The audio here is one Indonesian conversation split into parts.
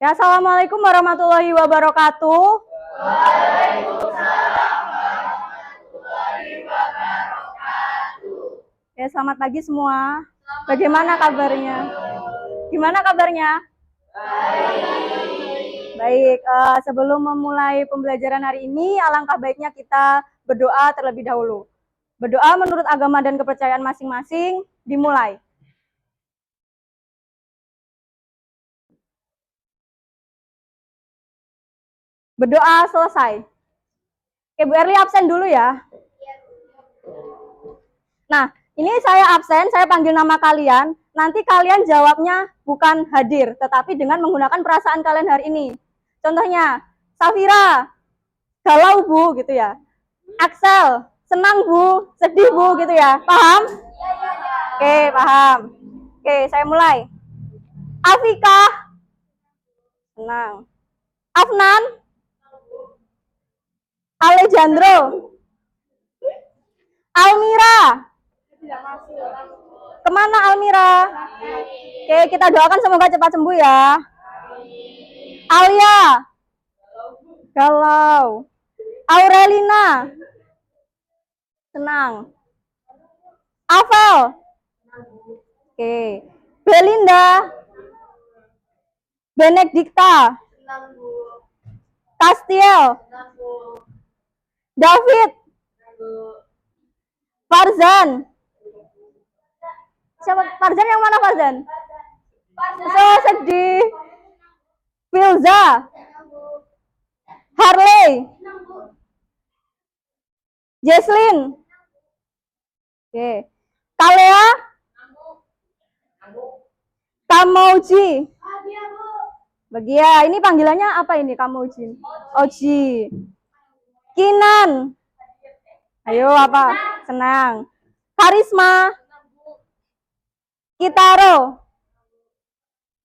Ya, assalamualaikum warahmatullahi wabarakatuh. Ya, selamat pagi semua. Bagaimana kabarnya? Gimana kabarnya? Baik. Sebelum memulai pembelajaran hari ini, alangkah baiknya kita berdoa terlebih dahulu. Berdoa menurut agama dan kepercayaan masing-masing, dimulai. Berdoa selesai. Oke, Bu Erli absen dulu ya. Nah, ini saya absen, saya panggil nama kalian. Nanti kalian jawabnya bukan hadir, tetapi dengan menggunakan perasaan kalian hari ini. Contohnya, Safira, galau Bu, gitu ya. Axel, senang Bu, sedih Bu, gitu ya. Paham? Oke, paham. Oke, saya mulai. Afika, senang. Afnan, Alejandro, Almira. Kemana Almira? Oke, kita doakan semoga cepat sembuh ya. Alia, galau. Aurelina, senang. Avel, oke. Belinda, Benedikta, Castiel, David, Farzan. Siapa Farzan, yang mana Farzan? So sedih. Filza, Harley, Jesslyn, oke. Kalea, Kamauji. Bagia, ini panggilannya apa ini Kamauji? Oji. Kinan. Ayo apa? Senang. Karisma. Kitaro.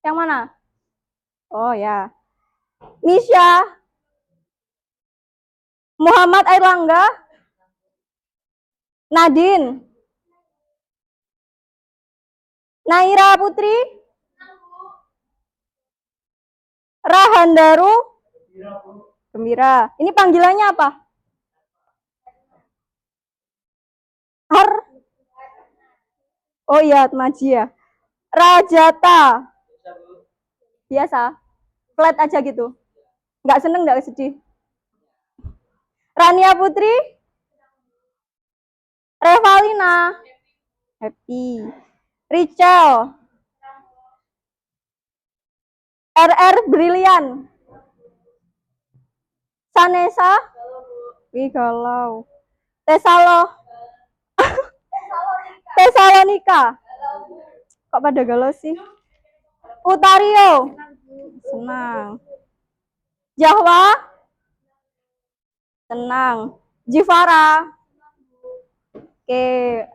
Yang mana? Oh ya. Misha. Muhammad Airlangga. Nadine. Naira Putri. Rahandaru. Gembira. Ini panggilannya apa? Har. Oh iya, Maji ya. Rajata. Biasa. Flat aja gitu. Nggak seneng, nggak sedih. Rania Putri. Revalina. Happy. Richel. RR Brilian. Sanesa. Wih, galau. Tesalonika. Kok pada galau sih? Utario. Senang. Jahwa. Senang. Jivara. Oke,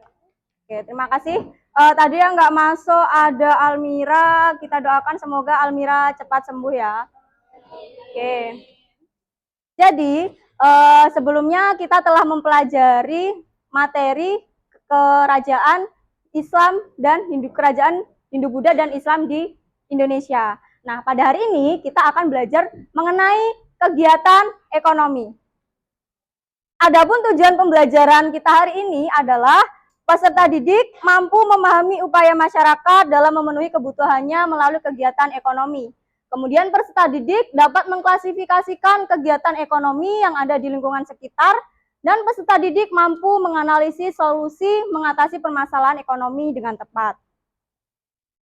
terima kasih. Tadi yang nggak masuk ada Almira. Kita doakan semoga Almira cepat sembuh ya. Oke. Jadi sebelumnya kita telah mempelajari materi kerajaan Islam dan kerajaan Hindu-Buddha dan Islam di Indonesia. Nah, pada hari ini kita akan belajar mengenai kegiatan ekonomi. Adapun tujuan pembelajaran kita hari ini adalah peserta didik mampu memahami upaya masyarakat dalam memenuhi kebutuhannya melalui kegiatan ekonomi. Kemudian peserta didik dapat mengklasifikasikan kegiatan ekonomi yang ada di lingkungan sekitar, dan peserta didik mampu menganalisis solusi mengatasi permasalahan ekonomi dengan tepat.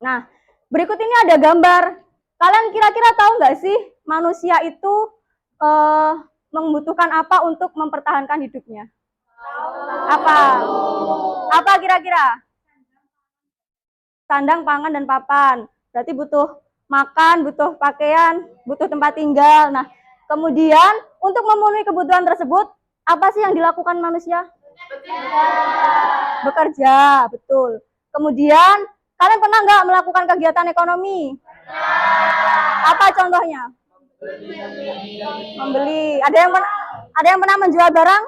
Nah, berikut ini ada gambar. Kalian kira-kira tahu nggak sih manusia itu membutuhkan apa untuk mempertahankan hidupnya? Apa? Apa kira-kira? Sandang, pangan, dan papan. Berarti butuh makan, butuh pakaian, butuh tempat tinggal. Nah, kemudian untuk memenuhi kebutuhan tersebut, apa sih yang dilakukan manusia? Bekerja, betul. Kemudian, kalian pernah nggak melakukan kegiatan ekonomi? Apa contohnya? Membeli. Ada yang pernah menjual barang?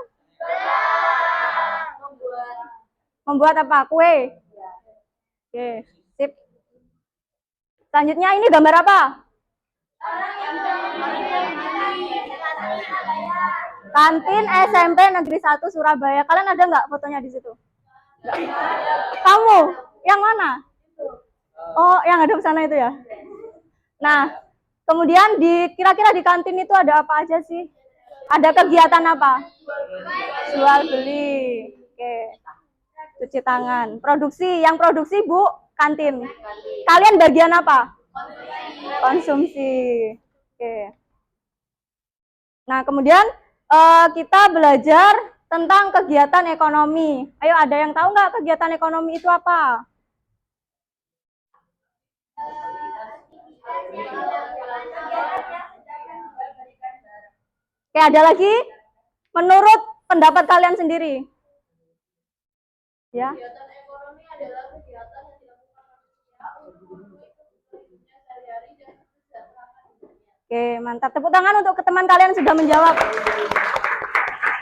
Membuat apa? Kue. Oke, sip. Selanjutnya ini gambar apa? Kantin SMP Negeri 1 Surabaya. Kalian ada nggak fotonya di situ? Kamu? Yang mana? Oh, yang ada di sana itu ya? Nah, kemudian kira-kira di kantin itu ada apa aja sih? Ada kegiatan apa? Jual beli. Oke. Cuci tangan. Produksi, yang produksi Bu, kantin. Kalian bagian apa? Konsumsi. Oke. Nah, kemudian kita belajar tentang kegiatan ekonomi. Ayo, ada yang tahu nggak kegiatan ekonomi itu apa? Oke, ada lagi? Menurut pendapat kalian sendiri? Ya. Kegiatan ekonomi adalah kegiatan yang dilakukan manusia untuk memenuhi kebutuhan hidupnya sehari-hari dan kesejahteraan hidupnya. Oke, mantap. Tepuk tangan untuk teman kalian yang sudah menjawab.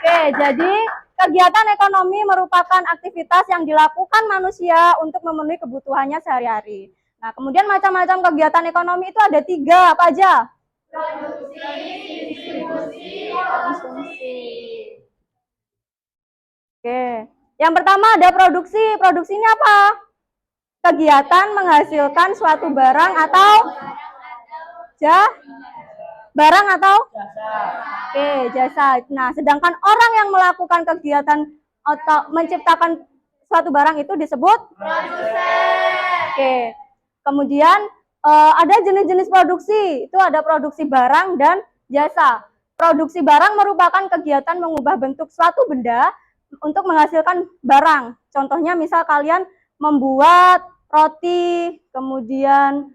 Oke, jadi kegiatan ekonomi merupakan aktivitas yang dilakukan manusia untuk memenuhi kebutuhannya sehari-hari. Nah, kemudian macam-macam kegiatan ekonomi itu ada 3, apa aja? Produksi, distribusi, konsumsi. Oke, yang pertama ada produksi. Produksi ini apa? Kegiatan menghasilkan suatu barang atau barang atau jasa. Nah, sedangkan orang yang melakukan kegiatan atau menciptakan suatu barang itu disebut Produsen. Oke. Kemudian ada jenis-jenis produksi. Itu ada produksi barang dan jasa. Produksi barang merupakan kegiatan mengubah bentuk suatu benda untuk menghasilkan barang. Contohnya misal kalian membuat roti, kemudian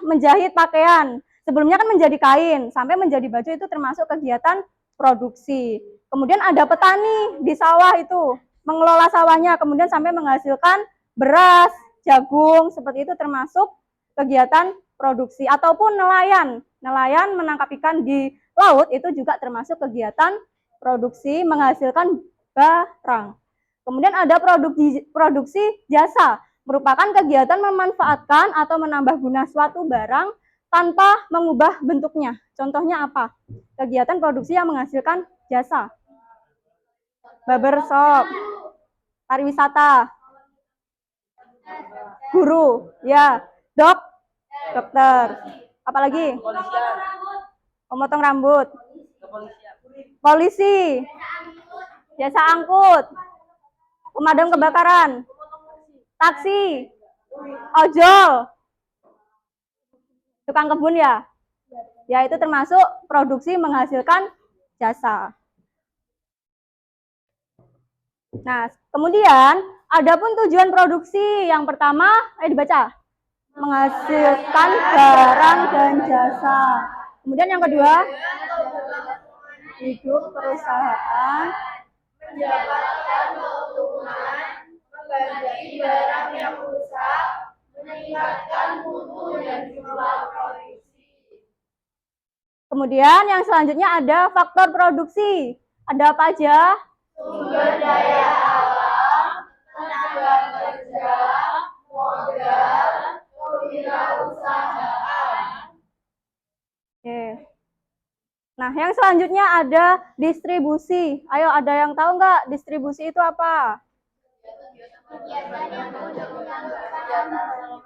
menjahit pakaian. Sebelumnya kan menjadi kain, sampai menjadi baju itu termasuk kegiatan produksi. Kemudian ada petani di sawah itu, mengelola sawahnya, kemudian sampai menghasilkan beras, jagung, seperti itu termasuk kegiatan produksi. Ataupun nelayan menangkap ikan di laut itu juga termasuk kegiatan produksi menghasilkan barang. Kemudian ada produksi jasa, merupakan kegiatan memanfaatkan atau menambah guna suatu barang tanpa mengubah bentuknya. Contohnya apa? Kegiatan produksi yang menghasilkan jasa. Barbershop, pariwisata, guru, ya, dokter. Apalagi? Memotong rambut. Polisi. Jasa angkut. Pemadam kebakaran. Taksi. Ojol. Tukang kebun ya? Ya, itu termasuk produksi menghasilkan jasa. Nah, kemudian adapun tujuan produksi yang pertama, dibaca. Menghasilkan barang dan jasa. Kemudian yang kedua, hidup perusahaan, mendapatkan keuntungan, mengganti barang yang rusak, meningkatkan mutu dan jumlah produksi. Kemudian yang selanjutnya ada faktor produksi. Ada apa aja? Sumber daya alam, tenaga kerja, modal, kewirausahaan. Oke. Nah, yang selanjutnya ada distribusi. Ayo, ada yang tahu nggak distribusi itu apa? Kegiatan yang menggunakan barang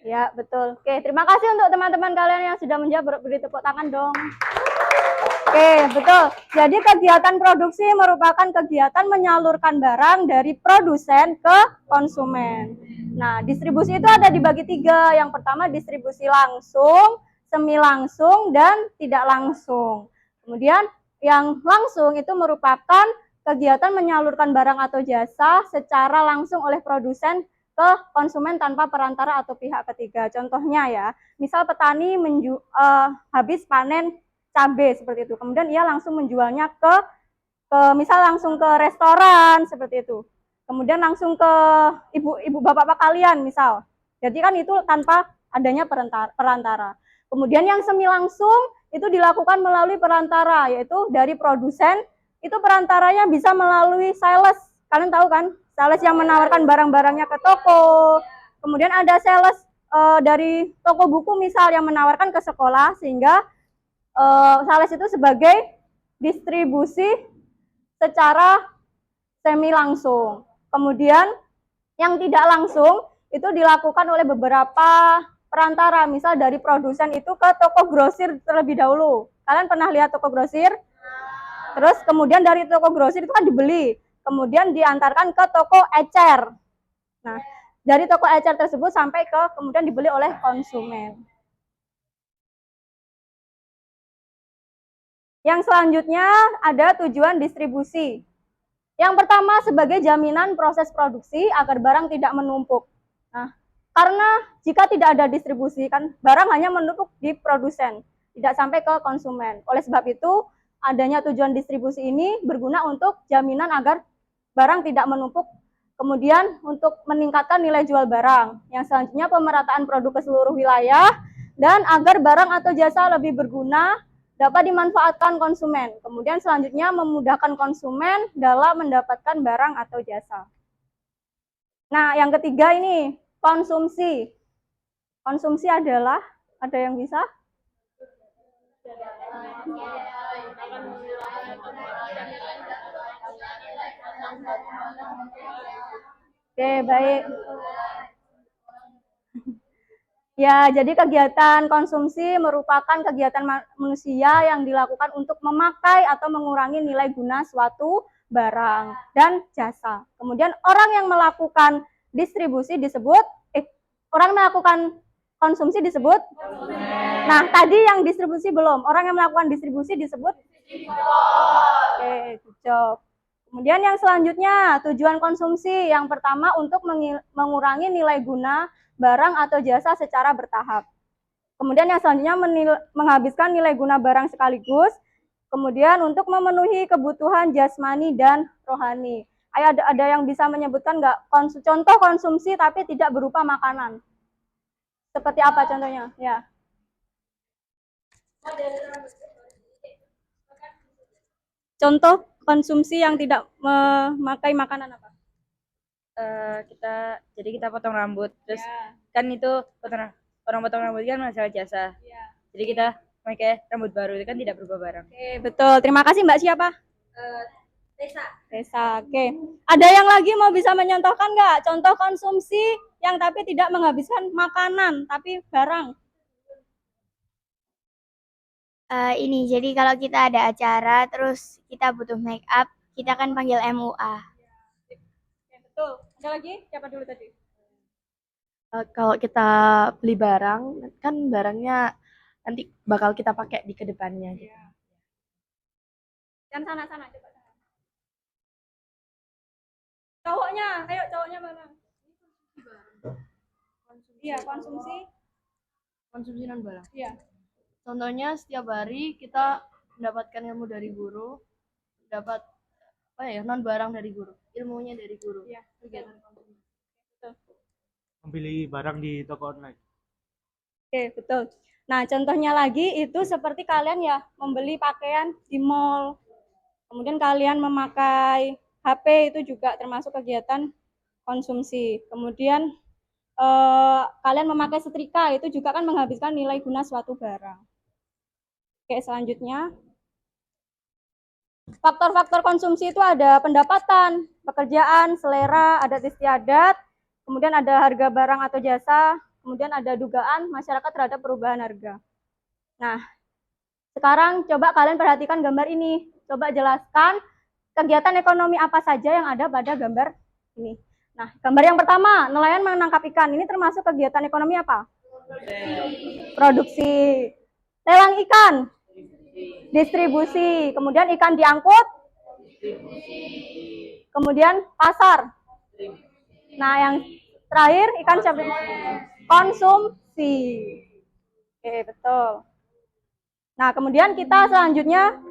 Ya, betul. Oke, terima kasih untuk teman-teman kalian yang sudah menjawab. Beri tepuk tangan dong. Oke, betul. Jadi kegiatan produksi merupakan kegiatan menyalurkan barang dari produsen ke konsumen. Nah, distribusi itu ada dibagi 3. Yang pertama distribusi langsung, semi langsung, dan tidak langsung. Kemudian yang langsung itu merupakan kegiatan menyalurkan barang atau jasa secara langsung oleh produsen ke konsumen tanpa perantara atau pihak ketiga. Contohnya ya, misal petani habis panen cabai seperti itu. Kemudian ia langsung menjualnya ke misal langsung ke restoran seperti itu. Kemudian langsung ke ibu bapak kalian misal. Jadi kan itu tanpa adanya perantara. Kemudian yang semi langsung itu dilakukan melalui perantara, yaitu dari produsen. Itu perantaranya bisa melalui sales. Kalian tahu kan? Sales yang menawarkan barang-barangnya ke toko, Kemudian ada sales dari toko buku misal yang menawarkan ke sekolah, sehingga sales itu sebagai distribusi secara semi langsung. Kemudian yang tidak langsung itu dilakukan oleh beberapa perantara, misal dari produsen itu ke toko grosir terlebih dahulu. Kalian pernah lihat toko grosir? Terus kemudian dari toko grosir itu kan dibeli, kemudian diantarkan ke toko ecer. Nah, dari toko ecer tersebut sampai ke kemudian dibeli oleh konsumen. Yang selanjutnya ada tujuan distribusi. Yang pertama sebagai jaminan proses produksi agar barang tidak menumpuk. Nah, karena jika tidak ada distribusi kan barang hanya menumpuk di produsen, tidak sampai ke konsumen. Oleh sebab itu, adanya tujuan distribusi ini berguna untuk jaminan agar barang tidak menumpuk, kemudian untuk meningkatkan nilai jual barang. Yang selanjutnya pemerataan produk ke seluruh wilayah, dan agar barang atau jasa lebih berguna dapat dimanfaatkan konsumen. Kemudian selanjutnya memudahkan konsumen dalam mendapatkan barang atau jasa. Nah, yang ketiga ini konsumsi. Konsumsi adalah, ada yang bisa? Oke, baik. Ya, jadi kegiatan konsumsi merupakan kegiatan manusia yang dilakukan untuk memakai atau mengurangi nilai guna suatu barang dan jasa. Kemudian orang yang melakukan distribusi disebut, orang yang melakukan konsumsi disebut? Nah, tadi yang distribusi belum. Orang yang melakukan distribusi disebut? Oke, good job. Kemudian yang selanjutnya, tujuan konsumsi. Yang pertama untuk mengurangi nilai guna barang atau jasa secara bertahap. Kemudian yang selanjutnya menghabiskan nilai guna barang sekaligus. Kemudian untuk memenuhi kebutuhan jasmani dan rohani. Ayo, ada yang bisa menyebutkan nggak contoh konsumsi tapi tidak berupa makanan? Seperti apa contohnya? Ya. Contoh konsumsi yang tidak memakai makanan apa? Kita potong rambut, terus kan itu orang potong rambut kan masalah jasa. Jadi kita pakai rambut baru, itu kan tidak berubah barang. Oke, betul. Terima kasih Mbak siapa? Tesa. Oke. Ada yang lagi mau bisa menyontohkan nggak contoh konsumsi yang tapi tidak menghabiskan makanan tapi barang? Ini jadi kalau kita ada acara terus kita butuh make up, kita kan panggil MUA. Oke, betul. Ada lagi? Siapa dulu tadi? Kalau kita beli barang, kan barangnya nanti bakal kita pakai di kedepannya. Gitu. Dan sana coba sana. Cowoknya, ayo cowoknya mana? Iya, konsumsi non barang. Iya. Contohnya setiap hari kita mendapatkan ilmu dari guru, dapat non barang dari guru, ilmunya dari guru. Iya. Kegiatan konsumsi. Membeli barang di toko online. Oke, betul. Nah, contohnya lagi itu seperti kalian ya membeli pakaian di mall. Kemudian kalian memakai HP itu juga termasuk kegiatan konsumsi. Kemudian kalian memakai setrika itu juga kan menghabiskan nilai guna suatu barang. Oke, selanjutnya faktor-faktor konsumsi itu ada pendapatan, pekerjaan, selera, adat istiadat, kemudian ada harga barang atau jasa, kemudian ada dugaan masyarakat terhadap perubahan harga. Nah, sekarang coba kalian perhatikan gambar ini. Coba jelaskan kegiatan ekonomi apa saja yang ada pada gambar ini. Nah, gambar yang pertama, nelayan menangkap ikan. Ini termasuk kegiatan ekonomi apa? Produksi. Lelang ikan. Distribusi. Kemudian ikan diangkut. Kemudian pasar. Nah, yang terakhir ikan konsumsi. Oke, betul. Nah, kemudian kita selanjutnya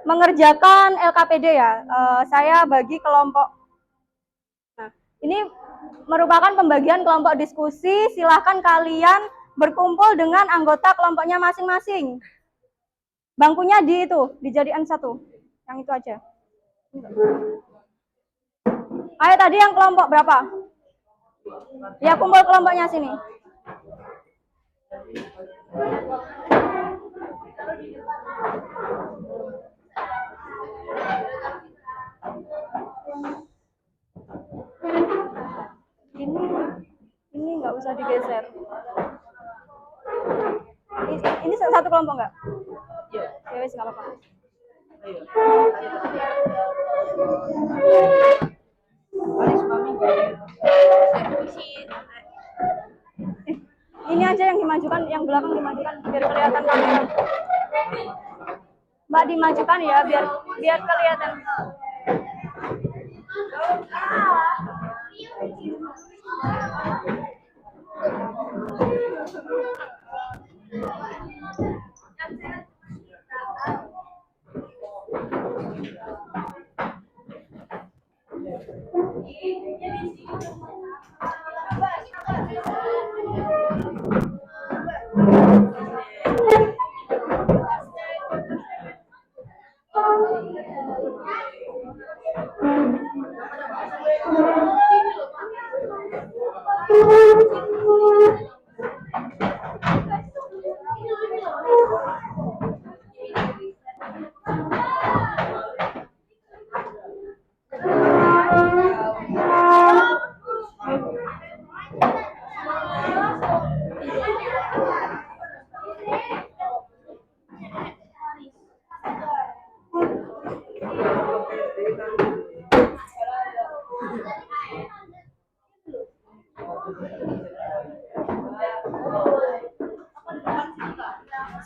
mengerjakan LKPD ya. Saya bagi kelompok. Nah, ini merupakan pembagian kelompok diskusi. Silahkan kalian berkumpul dengan anggota kelompoknya masing-masing. Bangkunya dijadikan satu. Yang itu aja. Ayo tadi yang kelompok berapa? Ya kumpul kelompoknya sini. Ini nggak usah digeser. Ini satu kelompok nggak? Ya wes nggak apa-apa. Ini aja yang dimajukan, yang belakang dimajukan biar kelihatan kamera. Mbak dimajukan ya biar kelihatan.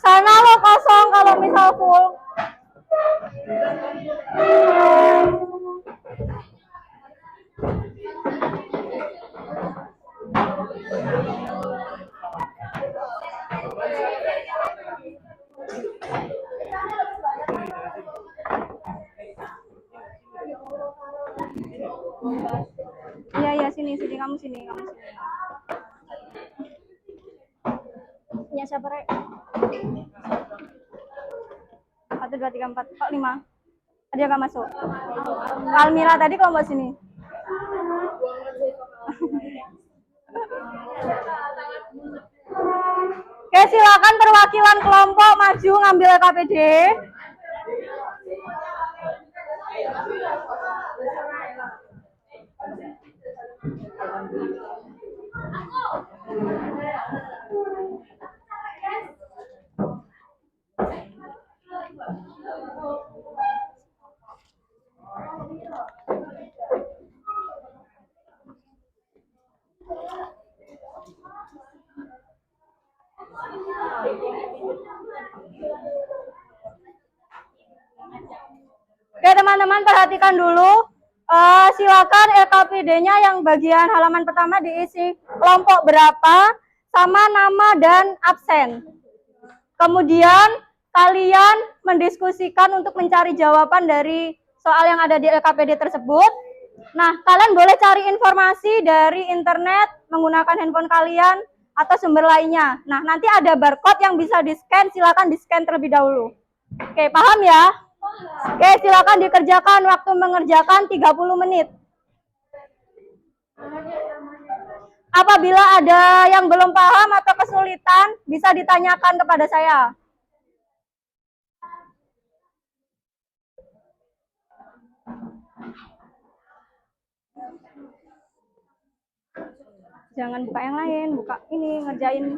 Sana lo kosong kalau misal full. Iya sini kamu sini. Punya siapa Rek? 1, 2, 3, 4, kok 5? Dia nggak masuk. Almira tadi kelompok sini. Oke, silakan perwakilan kelompok maju ngambil KPD. Oke teman-teman, perhatikan dulu. Silakan LKPD-nya yang bagian halaman pertama diisi kelompok berapa sama nama dan absen. Kemudian kalian mendiskusikan untuk mencari jawaban dari soal yang ada di LKPD tersebut. Nah, kalian boleh cari informasi dari internet menggunakan handphone kalian atau sumber lainnya. Nah, nanti ada barcode yang bisa di-scan, silakan di-scan terlebih dahulu. Oke, paham ya? Oke, silakan dikerjakan. Waktu mengerjakan 30 menit. Apabila ada yang belum paham atau kesulitan, bisa ditanyakan kepada saya. Jangan buka yang lain, buka ini, ngerjain ini.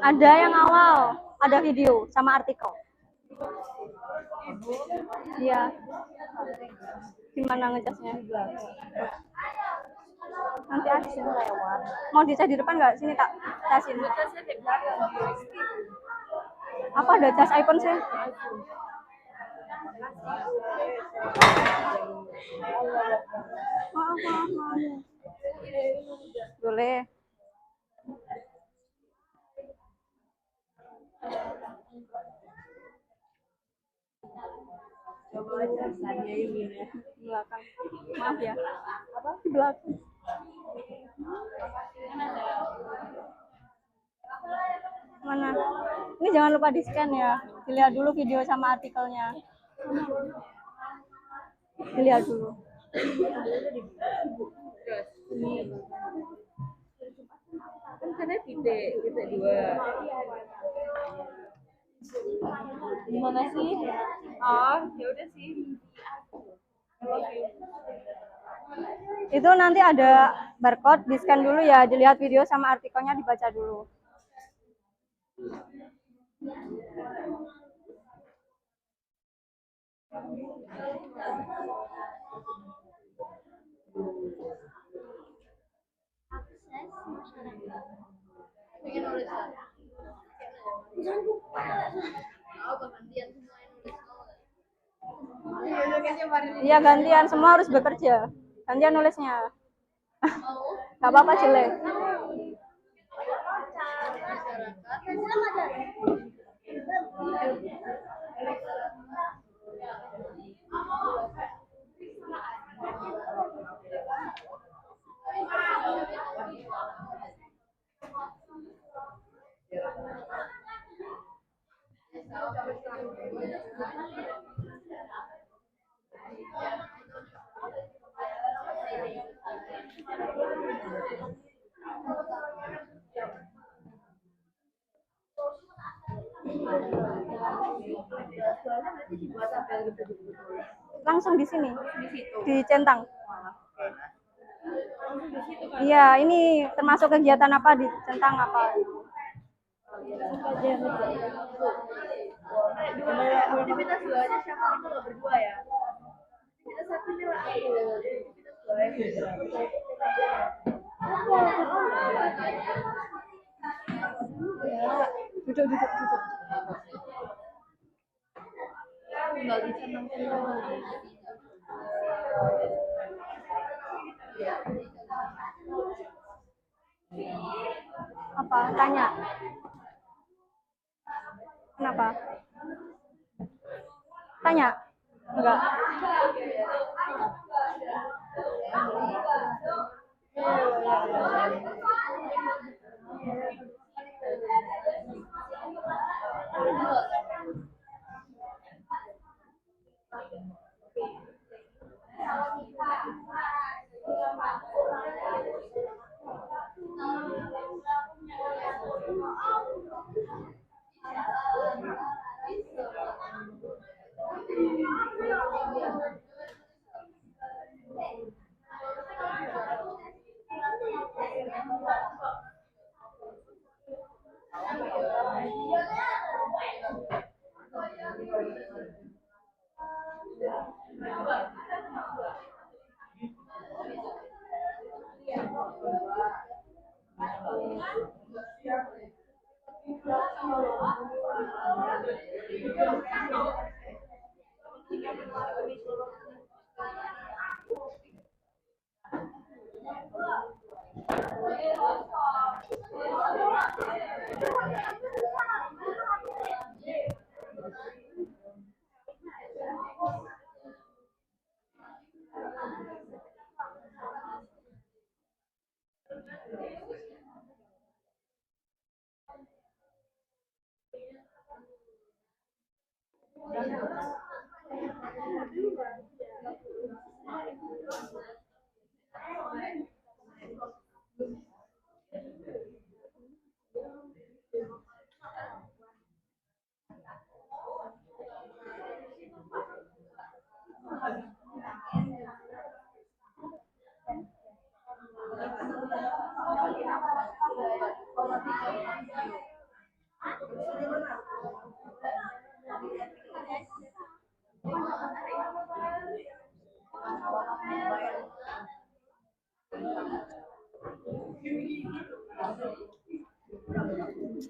Ada yang awal, ada video sama artikel. Iya. Gimana ngecasnya? Nanti aja lewat. Mau dicas di depan nggak? Sini tak casin. Apa ada cas iPhone sih? Maaf. Boleh. Belakang. Maaf ya. Apa? Di belakang. Mana? Ini jangan lupa di scan ya. Dilihat dulu video sama artikelnya. Dilihat dulu. Kan karena titik dua. Gimana sih? Oh, ya udah sih. Itu nanti ada barcode, di scan dulu ya, dilihat video sama artikelnya, dibaca dulu. Bikin nulis ya. Apa gantian semua yang nulis? Iya gantian, semua harus bekerja. Gantian nulisnya. Gak apa-apa jelek. Langsung di sini, dicentang. Iya, ini termasuk kegiatan apa, dicentang apa? Aktivitas duanya siapa itu nggak berdua ya? Aktivitas satu ini lah aku. Aktivitas dua Duduk. nggak bisa nongkrong. Apa? Tanya. Kenapa? Tanya? Enggak.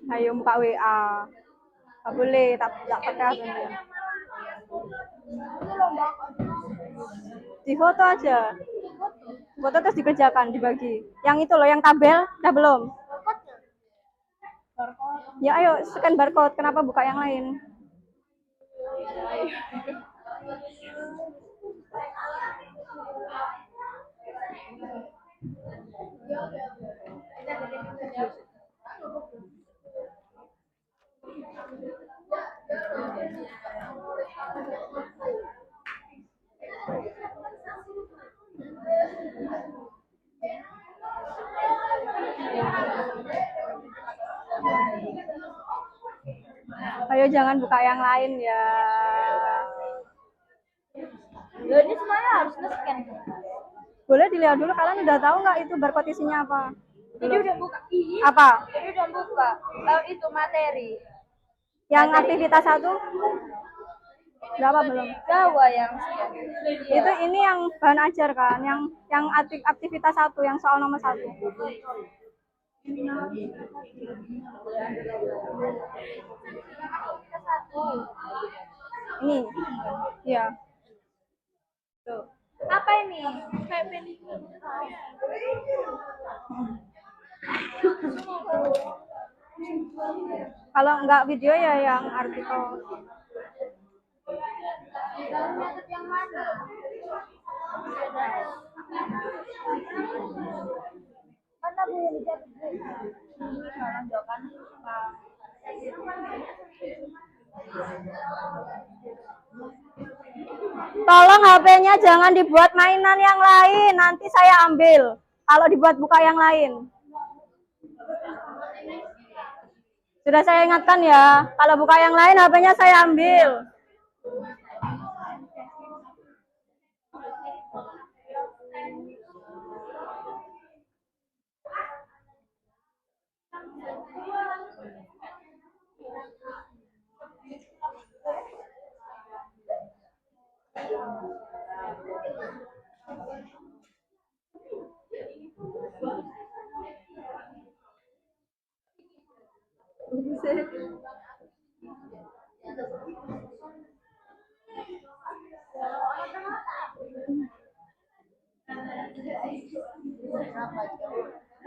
Ayo buka WA. Nggak boleh, tak pakai akunnya. Di foto aja. Foto terus dikerjakan, dibagi. Yang itu loh, yang tabel, udah belum? Ya ayo, scan barcode. Kenapa buka yang lain? Ayo jangan buka yang lain ya. Loh, ini semuanya harus nge-scan. Boleh dilihat dulu, kalian udah tahu nggak itu barcode isinya apa? Jadi udah buka. Apa? Jadi udah buka. Itu materi. Yang aktivitas 1? Berapa belum? Jawa yang scan. Itu ini yang bahan ajar kan, yang aktivitas 1, yang soal nomor 1. Ini. Iya. Tuh. Apa ini? Kayak ini. Kalau nggak video ya yang artikel. Yang mana? Mana boleh dicatat? Menunjukkan Tolong HP-nya jangan dibuat mainan yang lain, nanti saya ambil. Kalau dibuat buka yang lain. Sudah saya ingatkan ya, kalau buka yang lain HP-nya saya ambil.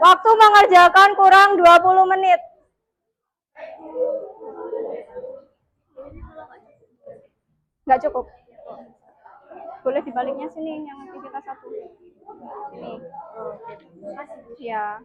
Waktu mengerjakan kurang 20 menit. Nggak cukup. Boleh dibaliknya sini yang aktivitas 1. Ini. Ya.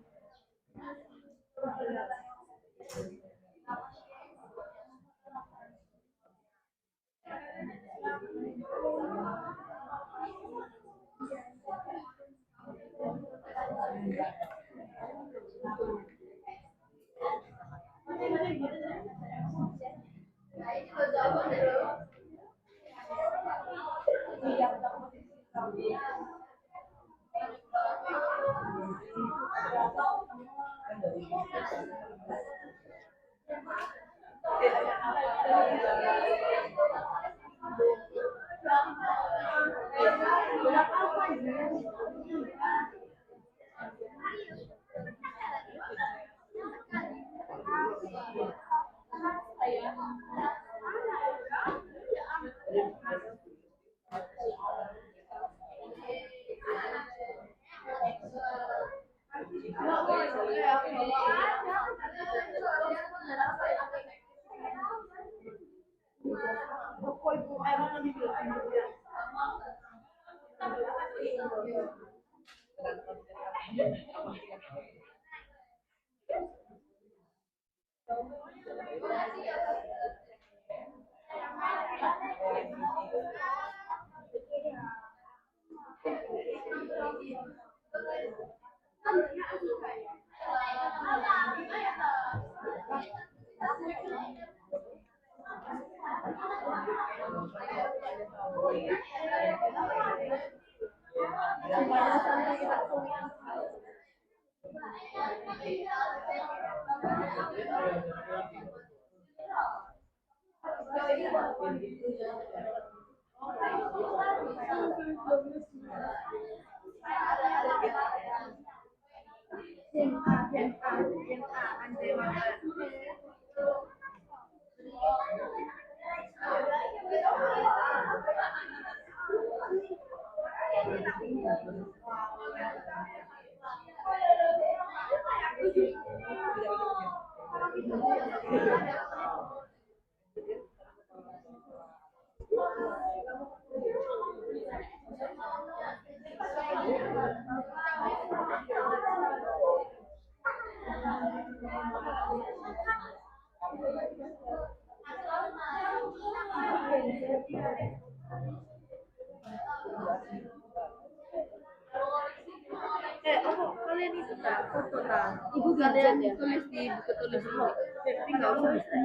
Apa kalian itu tak foto tak? Ibu kalian tulis di buku tulis ini. Tapi nggak usah bisa.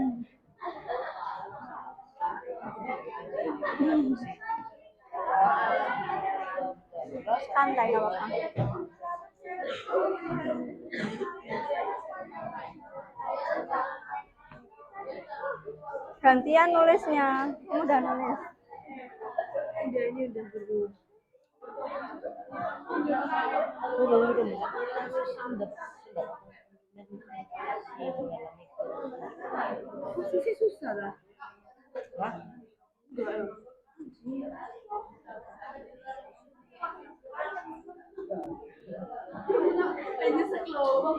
Santai nggak apa-apa. Gantian nulisnya. Kamu udah nulis. Udah ini udah berdua. Posisi susah lah. Hanya sekelompok.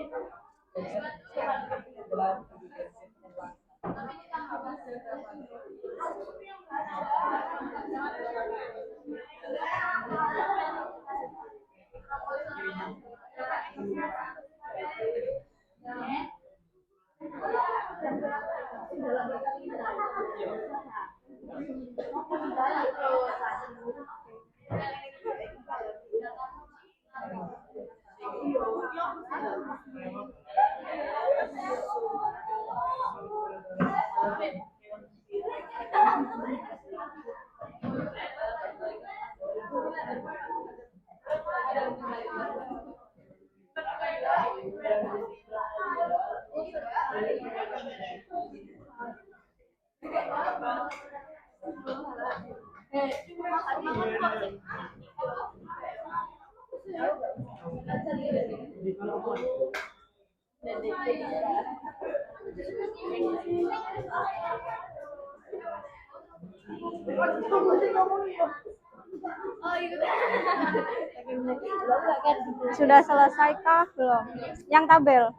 Sudah selesaikah belum? Yang tabel?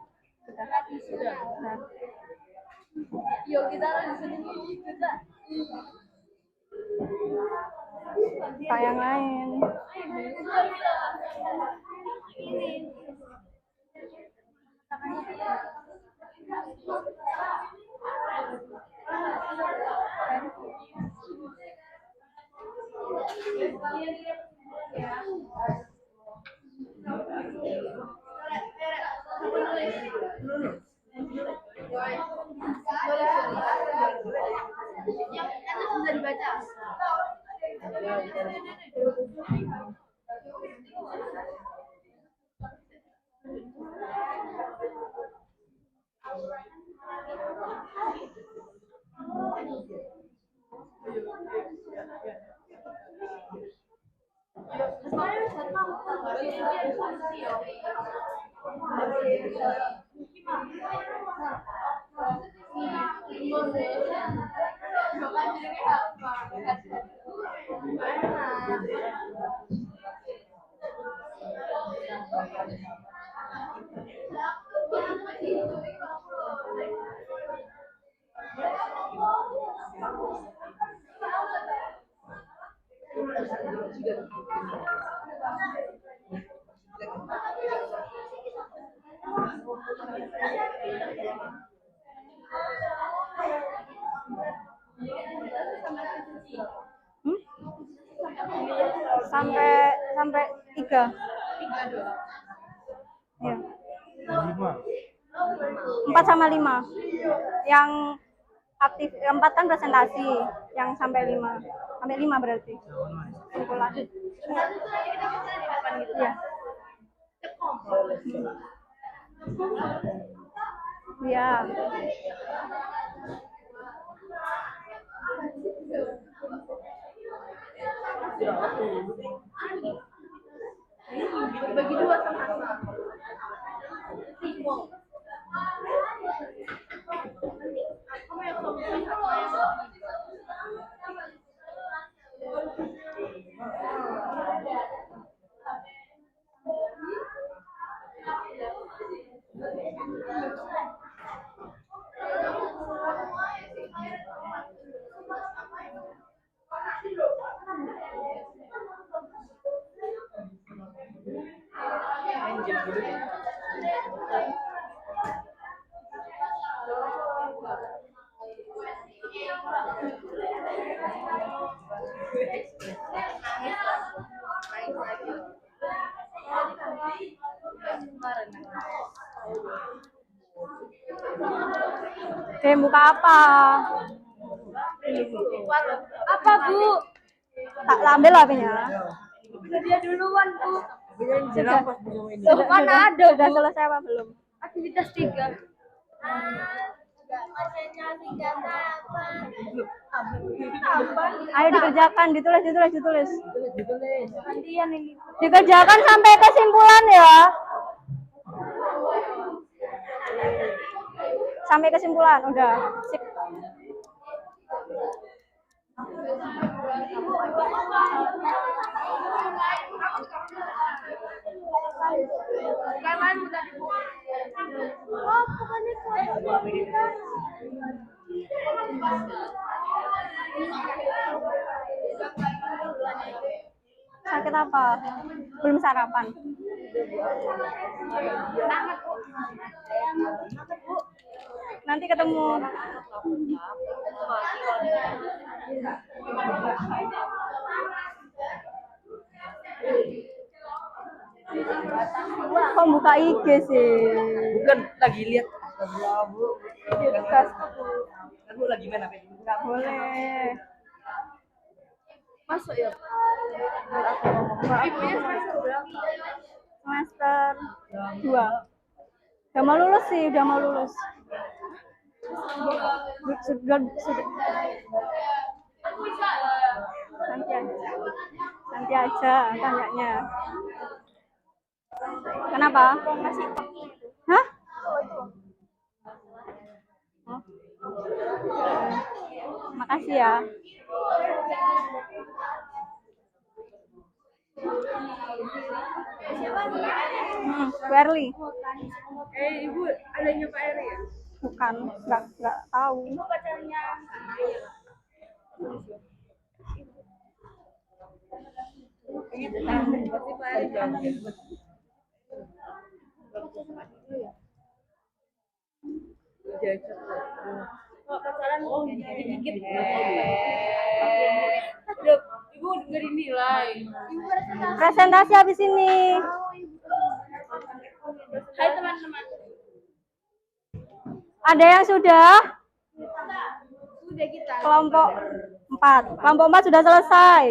Sudah. Nah. Yuk kita lanjutin kita. Kayak yang lain. Yang atas bisa dibaca. Sampai 3. Iya. 4 sama 5. Yang aktif 4 kan presentasi, yang sampai 5. Sampai 5 berarti. Kumpulan. Iya. Iya. dibagi dua sama sama. Kamu yang satu Buka apa? apa Bu? Tak ambil HP-nya. Dia duluan Bu. Sudah, Mana ada sudah selesai apa belum? aktivitas 3. Ayo dikerjakan, ditulis. Dikerjakan sampai kesimpulan ya. Sampai kesimpulan, udah. Sip. Sakit apa? Belum sarapan. Nanti ketemu. Kok buka IG sih? Bukan lagi lihat. Kan Bu lagi main apa? Nggak boleh. Masuk ya. Ibunya semester berapa? Semester 2. Udah mau lulus sih, udah mau lulus. Sudah. Nanti aja tanyanya. Kenapa? Hah? Oh. Makasih ya. Werly. Ibu adanya Pak Eri ya? Bukan, nggak tahu. Ibu pacarnya pasti Pak Eri kan. Kok pacaran dikit-dikit. Ibu dengerin nilai. Presentasi habis ini. Hai teman-teman. Ada yang sudah? Sudah kita. Kelompok 4. Kelompok 4 sudah selesai.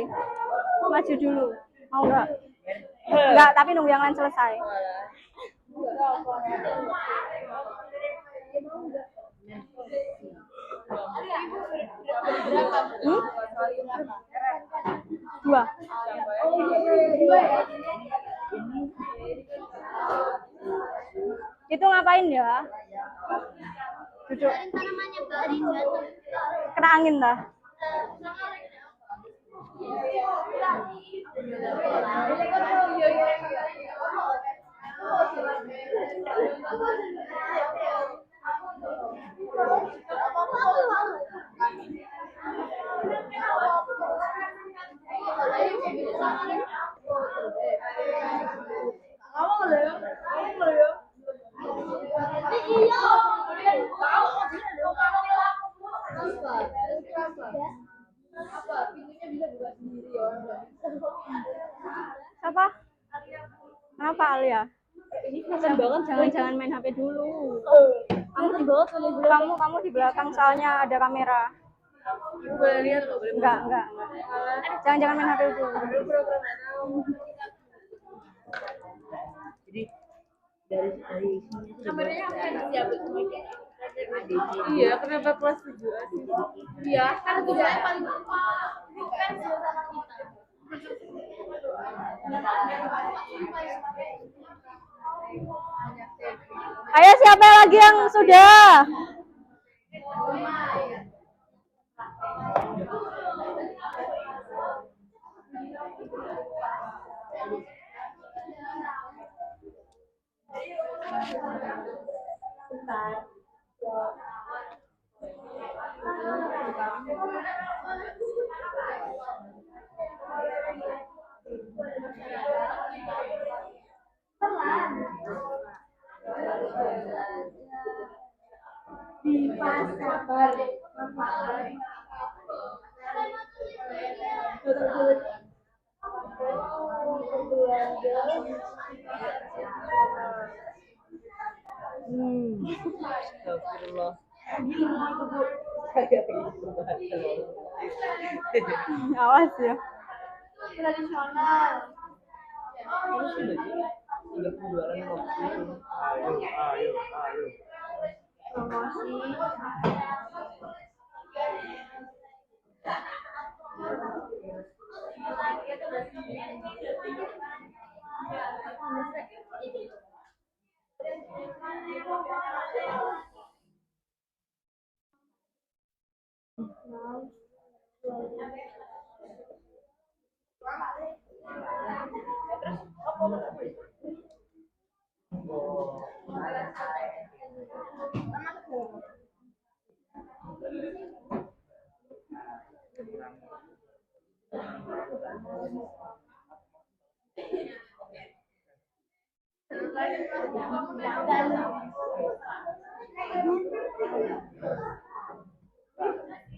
Maju dulu. Mau nggak? Enggak, tapi nunggu yang lain selesai. Hmm? 2. Itu ngapain ya? Duduk. Kena angin dah. Siapa? Kenapa Alia? Jangan main HP dulu. Kamu di belakang soalnya ada kamera. Boleh lihat loh, boleh. Enggak. Jangan main HP dulu. Jadi dari Kameranya apa yang disiapin semuanya? Iya, kenapa kelas 7 sih? Iya, kan tujuannya paling bukan suasana kita. Ayo siapa lagi yang sudah? Astagfirullah. Awas ya. Tradisional.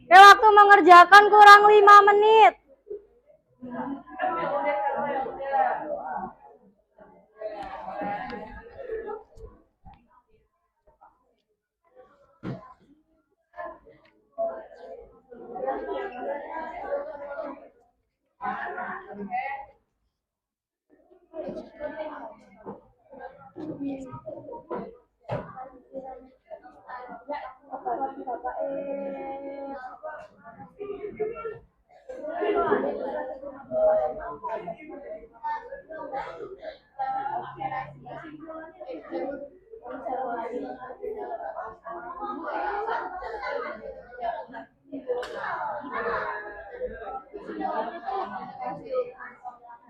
Oke, waktu mengerjakan kurang 5 menit.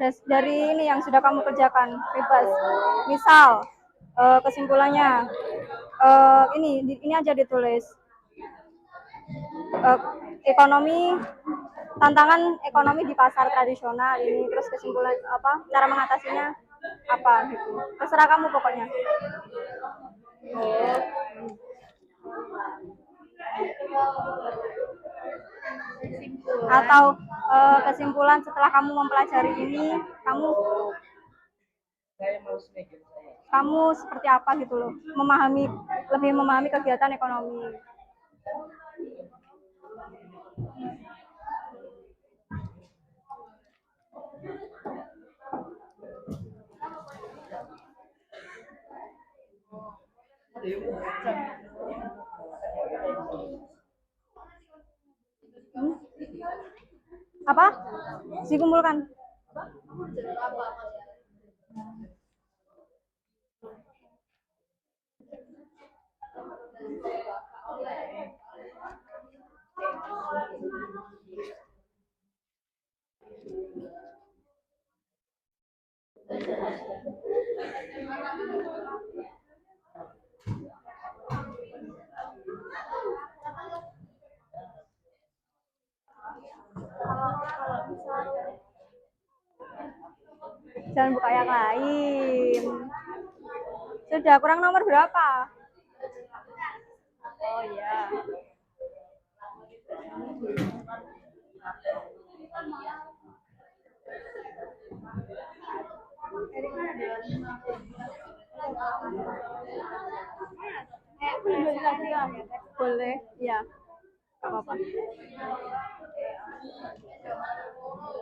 Dari ini yang sudah kamu kerjakan bebas. Misal kesimpulannya ini aja ditulis. Ekonomi, tantangan ekonomi di pasar tradisional ini, terus kesimpulan apa, cara mengatasinya apa gitu. Terserah kamu pokoknya. Atau kesimpulan setelah kamu mempelajari ini, kamu seperti apa gitu loh, lebih memahami kegiatan ekonomi. Apa? Dikumpulkan. Jangan buka yang lain. Sudah kurang nomor berapa? Oh iya. Boleh, ya. Gak apa-apa.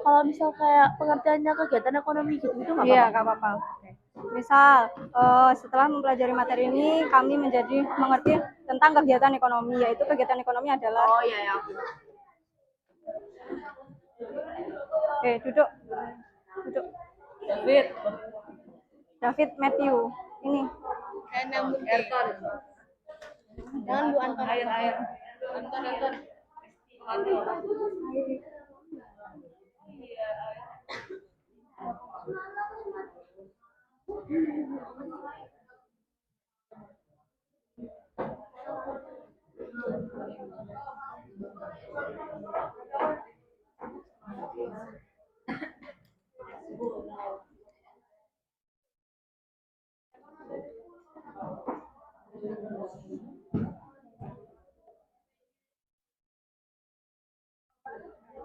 Kalau misal kayak pengertiannya kegiatan ekonomi gitu itu nggak Iya, apa-apa. gak apa-apa. Misal, setelah mempelajari materi ini, kami menjadi mengerti tentang kegiatan ekonomi, yaitu kegiatan ekonomi adalah. Oh iya ya. Oke, duduk. Duduk. David. David Matthew. Ini. Ayrton. Jangan Bu Anton. Air. Anton.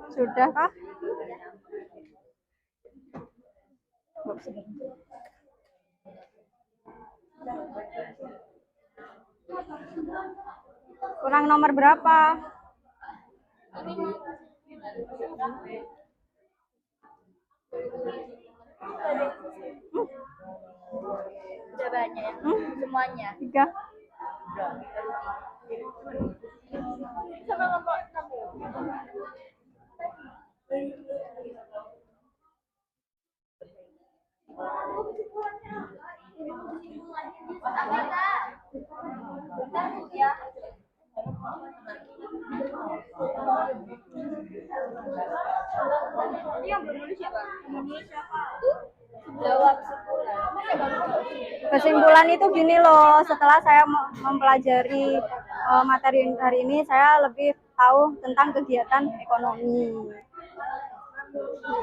Sudah kah? Kurang nomor berapa? Udah banyak ya. Semuanya. 3. Sama kelompok 6 ya. Ini yang belum nulis siapa? Jawab Kesimpulan itu gini loh, setelah saya mempelajari materi hari ini, saya lebih tahu tentang kegiatan ekonomi.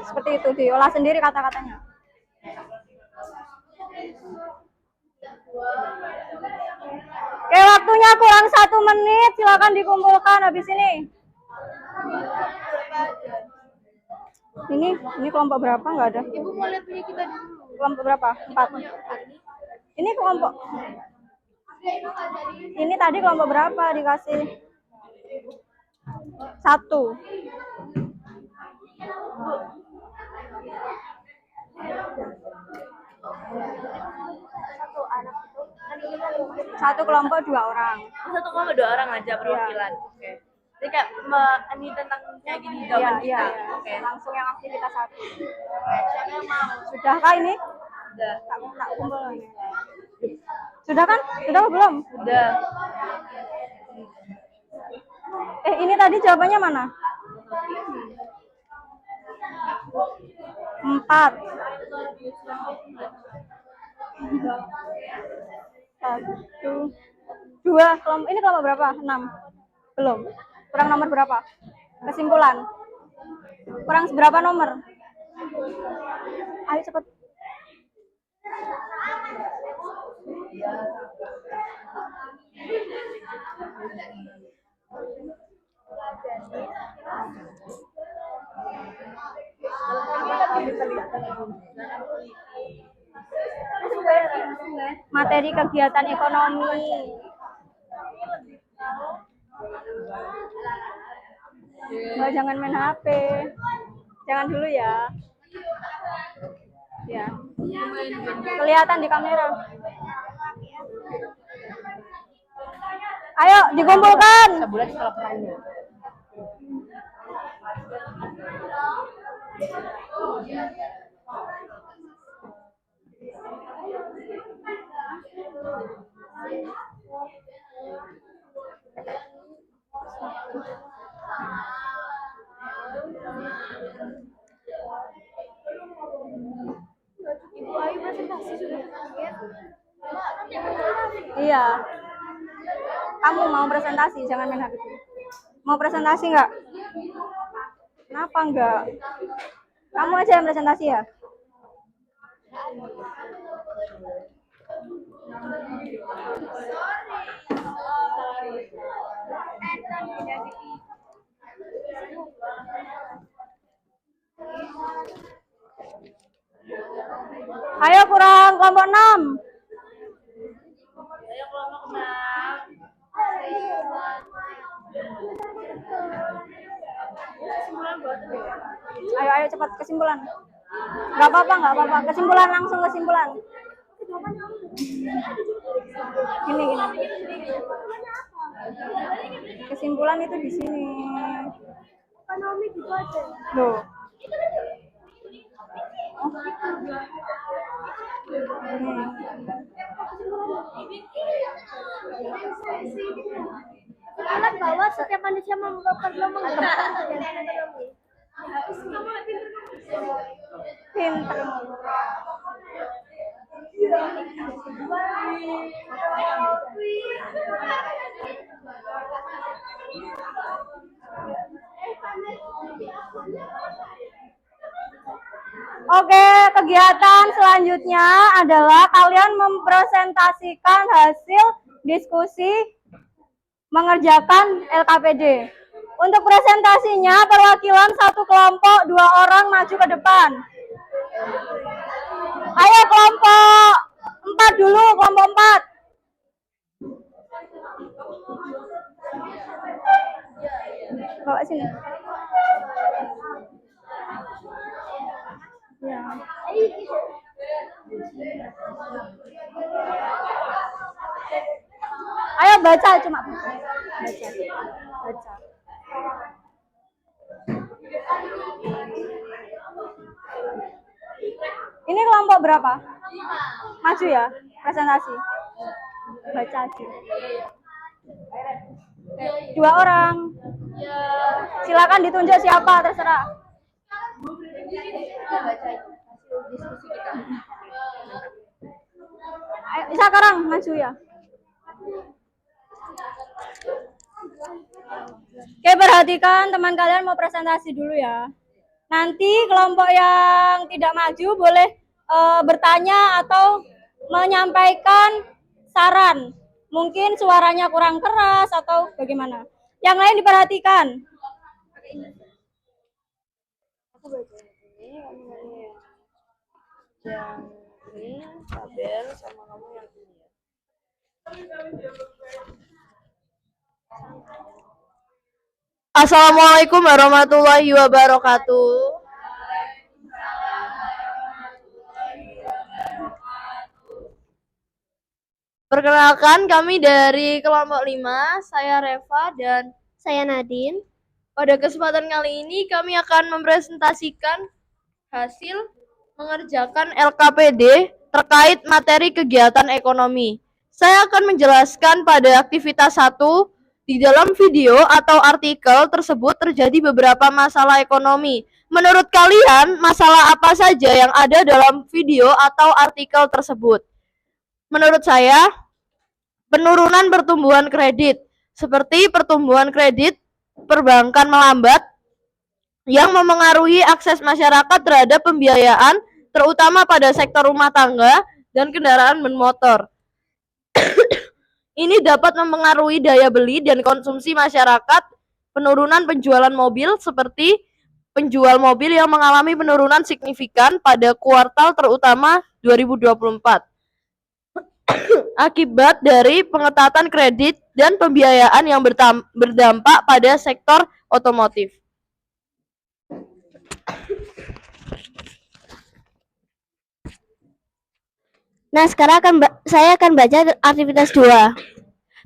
Seperti itu, diolah sendiri kata-katanya. Oke, waktunya kurang 1 menit, silakan dikumpulkan habis ini. Ini kelompok berapa? Nggak ada. Ibu mau lihat punya kita dulu. Kelompok berapa? 4. Ini kelompok. Ini tadi kelompok berapa dikasih? 1. Satu kelompok 2 orang. satu kelompok 2 orang aja perwakilan. Oke. Jadi kayak ini tentang kayak gini Iya, jawaban iya. kita. Oke. Langsung yang aktivitas 1. Siapa yang mau? Sudahkah ini? Udah. Tak kumpul. Sudah kan? Sudah apa belum? Udah. Ini tadi jawabannya mana? 4. 1, 2. Kelompok ini kelompok berapa? 6. Belum. Kurang nomor berapa? Kesimpulan. Kurang berapa nomor? Ayo cepet. Materi kegiatan ekonomi. Mbak, jangan main HP. Jangan dulu ya. Ya. Kelihatan di kamera. Ayo dikumpulkan. Sebulan setelah pertandingan. Ibu Ayu presentasi sudah. Iya. Kamu mau presentasi, jangan main HP dulu. Mau presentasi nggak? Kenapa nggak? Kamu aja yang presentasi ya? Ayo kurang kelompok 6. Ayo kelompok 6. Ayo cepat kesimpulan. Nggak apa-apa. Kesimpulan langsung kesimpulan. Gini. Kesimpulan itu di sini. Ekonomi gitu aja. Loh. Kesimpulan bahwa setiap manusia perlu mengembangkan kegiatan ekonomi. Pinter. Oke, kegiatan selanjutnya adalah kalian mempresentasikan hasil diskusi mengerjakan LKPD. Untuk presentasinya, perwakilan satu kelompok 2 orang maju ke depan. Ayo kelompok 4 dulu, kelompok 4. Bawa sini. Ya. Ayo baca cuma baca. Baca. Ini kelompok berapa? Maju ya, presentasi. Baca aja. 2 orang. Silakan ditunjuk siapa, terserah. Ayo, sekarang maju ya. Oke, perhatikan teman kalian mau presentasi dulu ya. Nanti kelompok yang tidak maju boleh bertanya atau menyampaikan saran. Mungkin suaranya kurang keras atau bagaimana. Yang lain diperhatikan. Aku baca ini, kamu nanya yang ini, tabel sama kamu yang ini ya. Assalamualaikum warahmatullahi wabarakatuh. Perkenalkan, kami dari kelompok 5, saya Reva dan Saya Nadine. pada kesempatan kali ini kami akan mempresentasikan hasil mengerjakan LKPD terkait materi kegiatan ekonomi. Saya akan menjelaskan pada aktivitas 1. Di dalam video atau artikel tersebut terjadi beberapa masalah ekonomi. Menurut kalian, masalah apa saja yang ada dalam video atau artikel tersebut? Menurut saya, penurunan pertumbuhan kredit, seperti pertumbuhan kredit perbankan melambat yang memengaruhi akses masyarakat terhadap pembiayaan, terutama pada sektor rumah tangga dan kendaraan bermotor. Ini dapat mempengaruhi daya beli dan konsumsi masyarakat. Penurunan penjualan mobil, seperti penjual mobil yang mengalami penurunan signifikan pada kuartal terutama 2024. Akibat dari pengetatan kredit dan pembiayaan yang berdampak pada sektor otomotif. Nah, sekarang saya akan baca aktivitas 2.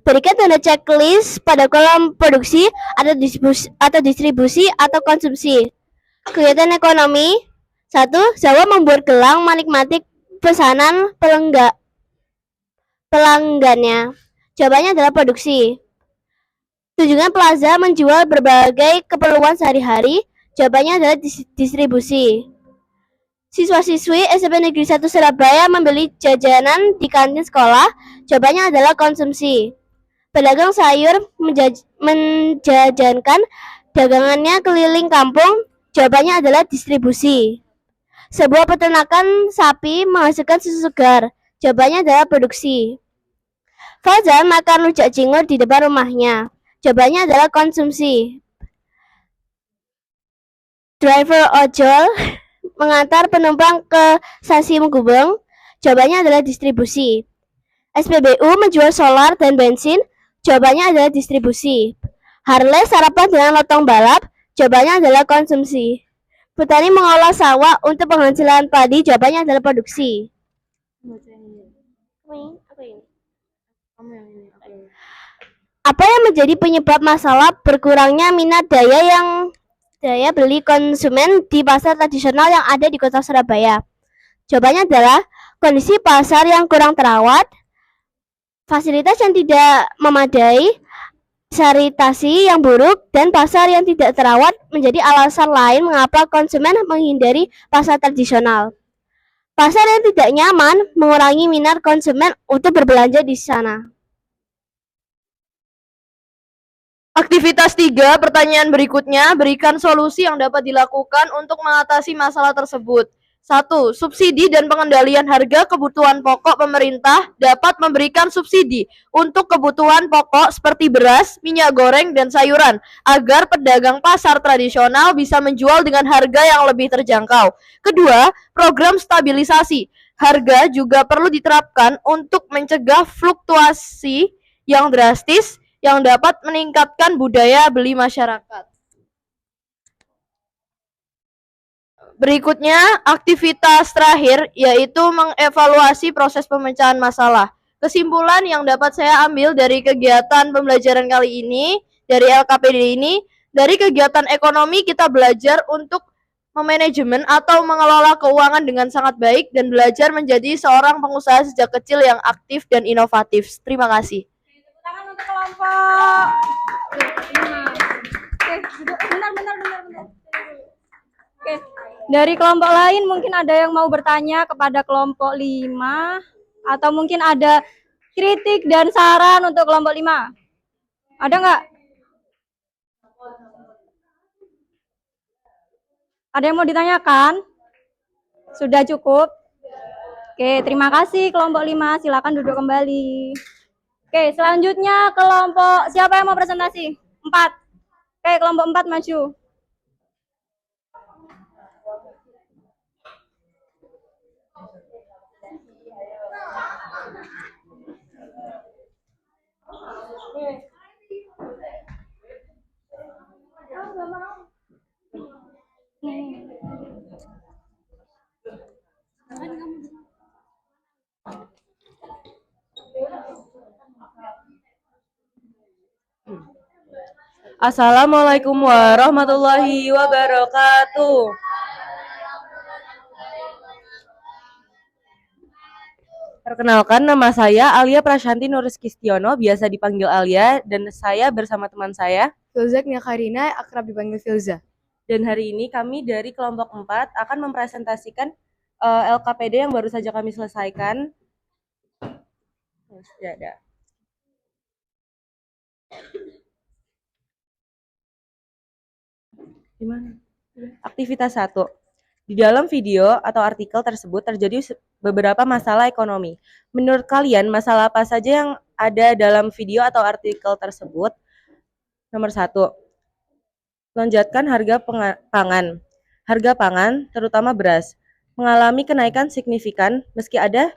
Berikan tanda checklist pada kolom produksi atau distribusi atau konsumsi. Kegiatan ekonomi. 1. Zawa membuat gelang menikmati pesanan pelanggannya. Jawabannya adalah produksi. Tunjukkan Plaza menjual berbagai keperluan sehari-hari. Jawabannya adalah distribusi. Siswa-siswi SMP Negeri 1 Surabaya membeli jajanan di kantin sekolah. Jawabannya adalah konsumsi. Pedagang sayur menjajankan dagangannya keliling kampung. Jawabannya adalah distribusi. Sebuah peternakan sapi menghasilkan susu segar. Jawabannya adalah produksi. Fauzan makan rujak cingur di depan rumahnya. Jawabannya adalah konsumsi. Driver ojol mengantar penumpang ke stasiun Gubeng. Jawabannya adalah distribusi. SPBU menjual solar dan bensin. Jawabannya adalah distribusi. Harley sarapan dengan lotong balap. Jawabannya adalah konsumsi. Petani mengolah sawah untuk penghasilan padi. Jawabannya adalah produksi. Apa yang menjadi penyebab masalah berkurangnya minat daya yang daya beli konsumen di pasar tradisional yang ada di kota Surabaya? Jawabannya adalah kondisi pasar yang kurang terawat, fasilitas yang tidak memadai, sanitasi yang buruk, dan pasar yang tidak terawat menjadi alasan lain mengapa konsumen menghindari pasar tradisional. Pasar yang tidak nyaman mengurangi minat konsumen untuk berbelanja di sana. Aktivitas 3, pertanyaan berikutnya, berikan solusi yang dapat dilakukan untuk mengatasi masalah tersebut. 1. Subsidi dan pengendalian harga kebutuhan pokok. Pemerintah dapat memberikan subsidi untuk kebutuhan pokok seperti beras, minyak goreng, dan sayuran agar pedagang pasar tradisional bisa menjual dengan harga yang lebih terjangkau. Kedua, program stabilisasi harga juga perlu diterapkan untuk mencegah fluktuasi yang drastis yang dapat meningkatkan budaya beli masyarakat. Berikutnya, aktivitas terakhir yaitu mengevaluasi proses pemecahan masalah. Kesimpulan yang dapat saya ambil dari kegiatan pembelajaran kali ini, dari LKPD ini, dari kegiatan ekonomi kita belajar untuk memanajemen atau mengelola keuangan dengan sangat baik dan belajar menjadi seorang pengusaha sejak kecil yang aktif dan inovatif. Terima kasih. Tepuk tangan untuk kelompok 5. Oke, benar. Oke, dari kelompok lain mungkin ada yang mau bertanya kepada kelompok 5 atau mungkin ada kritik dan saran untuk kelompok 5. Ada nggak? Ada yang mau ditanyakan? Sudah cukup? Oke, terima kasih kelompok 5. Silakan duduk kembali. Oke, selanjutnya kelompok siapa yang mau presentasi? 4. Oke, kelompok 4 maju. Assalamualaikum warahmatullahi wabarakatuh. Perkenalkan, nama saya Alia Prashanti Nuriskistiono, biasa dipanggil Alia, dan saya bersama teman saya Filza Karina, akrab dipanggil Filza. Dan hari ini kami dari kelompok 4 akan mempresentasikan LKPD yang baru saja kami selesaikan. Ya, ada. Gimana? Aktivitas 1. Di dalam video atau artikel tersebut terjadi beberapa masalah ekonomi. Menurut kalian, masalah apa saja yang ada dalam video atau artikel tersebut? Nomor 1. Lonjakan harga pangan. Harga pangan, terutama beras, mengalami kenaikan signifikan meski ada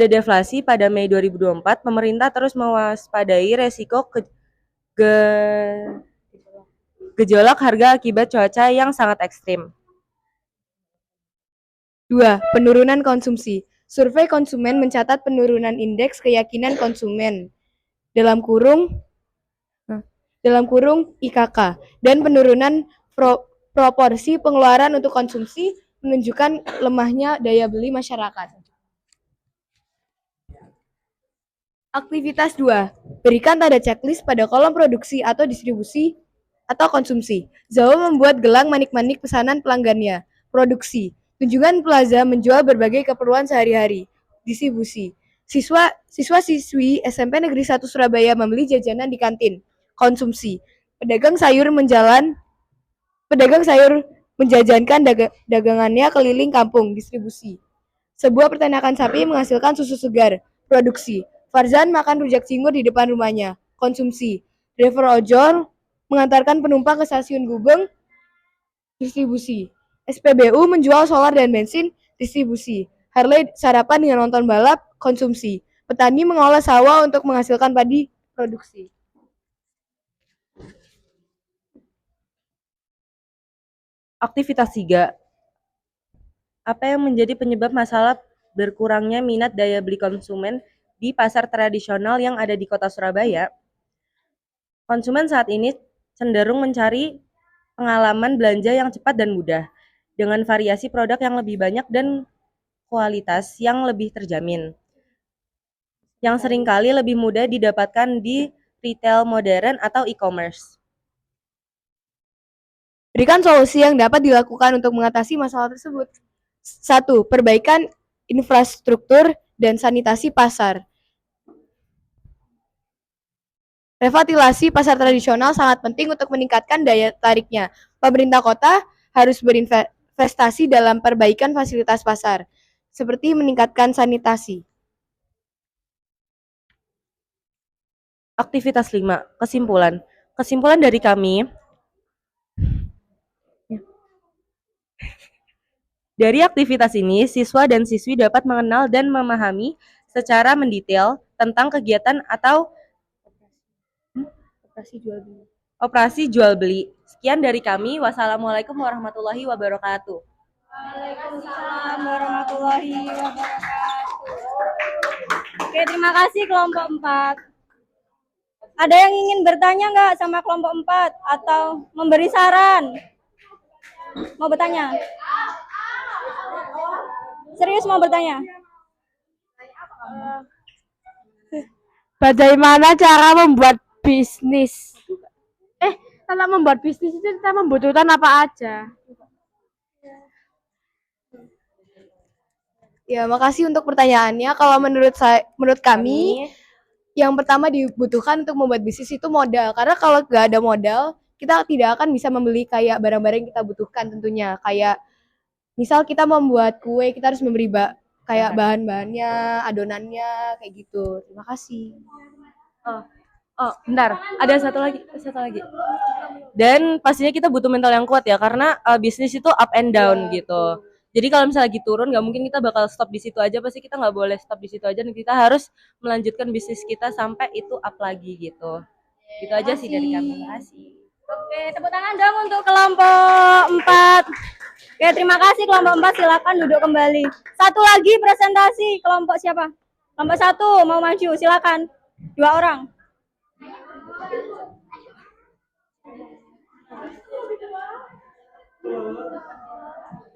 deflasi pada Mei 2024. Pemerintah terus mewaspadai resiko gejolak harga akibat cuaca yang sangat ekstrim. 2. Penurunan konsumsi. Survei konsumen mencatat penurunan indeks keyakinan konsumen dalam kurung IKK dan penurunan proporsi pengeluaran untuk konsumsi menunjukkan lemahnya daya beli masyarakat. Aktivitas 2. Berikan tanda checklist pada kolom produksi atau distribusi atau konsumsi. Zao membuat gelang manik-manik pesanan pelanggannya. Produksi. Tunjungan Plaza menjual berbagai keperluan sehari-hari. Distribusi. Siswa-siswi SMP Negeri 1 Surabaya membeli jajanan di kantin. Konsumsi. Pedagang sayur menjajankan dagangannya keliling kampung. Distribusi. Sebuah peternakan sapi menghasilkan susu segar. Produksi. Farzan makan rujak cingur di depan rumahnya. Konsumsi. Driver ojol mengantarkan penumpang ke stasiun Gubeng. Distribusi. SPBU menjual solar dan bensin. Distribusi. Harley sarapan dengan nonton balap. Konsumsi. Petani mengolah sawah untuk menghasilkan padi. Produksi. Aktivitas 3. Apa yang menjadi penyebab masalah berkurangnya minat daya beli konsumen di pasar tradisional yang ada di Kota Surabaya? Konsumen saat ini cenderung mencari pengalaman belanja yang cepat dan mudah, dengan variasi produk yang lebih banyak dan kualitas yang lebih terjamin, yang seringkali lebih mudah didapatkan di retail modern atau e-commerce. Berikan solusi yang dapat dilakukan untuk mengatasi masalah tersebut. 1. Perbaikan infrastruktur dan sanitasi pasar. Revitalisasi pasar tradisional sangat penting untuk meningkatkan daya tariknya. Pemerintah kota harus berinvestasi dalam perbaikan fasilitas pasar, seperti meningkatkan sanitasi. Aktivitas 5. Kesimpulan. Kesimpulan dari kami, dari aktivitas ini, siswa dan siswi dapat mengenal dan memahami secara mendetail tentang kegiatan atau operasi jual beli. Sekian dari kami. Wassalamualaikum warahmatullahi wabarakatuh. Waalaikumsalam warahmatullahi wabarakatuh. Oke, terima kasih kelompok 4. Ada yang ingin bertanya nggak sama kelompok 4 atau memberi saran? Mau bertanya? Serius mau bertanya? Bagaimana cara membuat bisnis? Kalau membuat bisnis itu kita membutuhkan apa aja? Ya, makasih untuk pertanyaannya. Kalau menurut kami, yang pertama dibutuhkan untuk membuat bisnis itu modal. Karena kalau nggak ada modal, kita tidak akan bisa membeli kayak barang-barang yang kita butuhkan tentunya. Kayak misal kita membuat kue, kita harus memberi kayak bahan-bahannya, adonannya, kayak gitu. Terima kasih. Oh, bentar. Ada satu lagi. Dan pastinya kita butuh mental yang kuat ya, karena bisnis itu up and down gitu. Jadi kalau misalnya lagi turun, nggak mungkin kita bakal stop di situ aja. Pasti kita nggak boleh stop di situ aja, dan kita harus melanjutkan bisnis kita sampai itu up lagi gitu. Gitu aja sih dari kami. Terima kasih. Oke, tepuk tangan dong untuk kelompok 4. Oke, terima kasih kelompok 4. Silakan duduk kembali. Satu lagi presentasi, kelompok siapa? Kelompok 1 mau maju, silakan. 2 orang.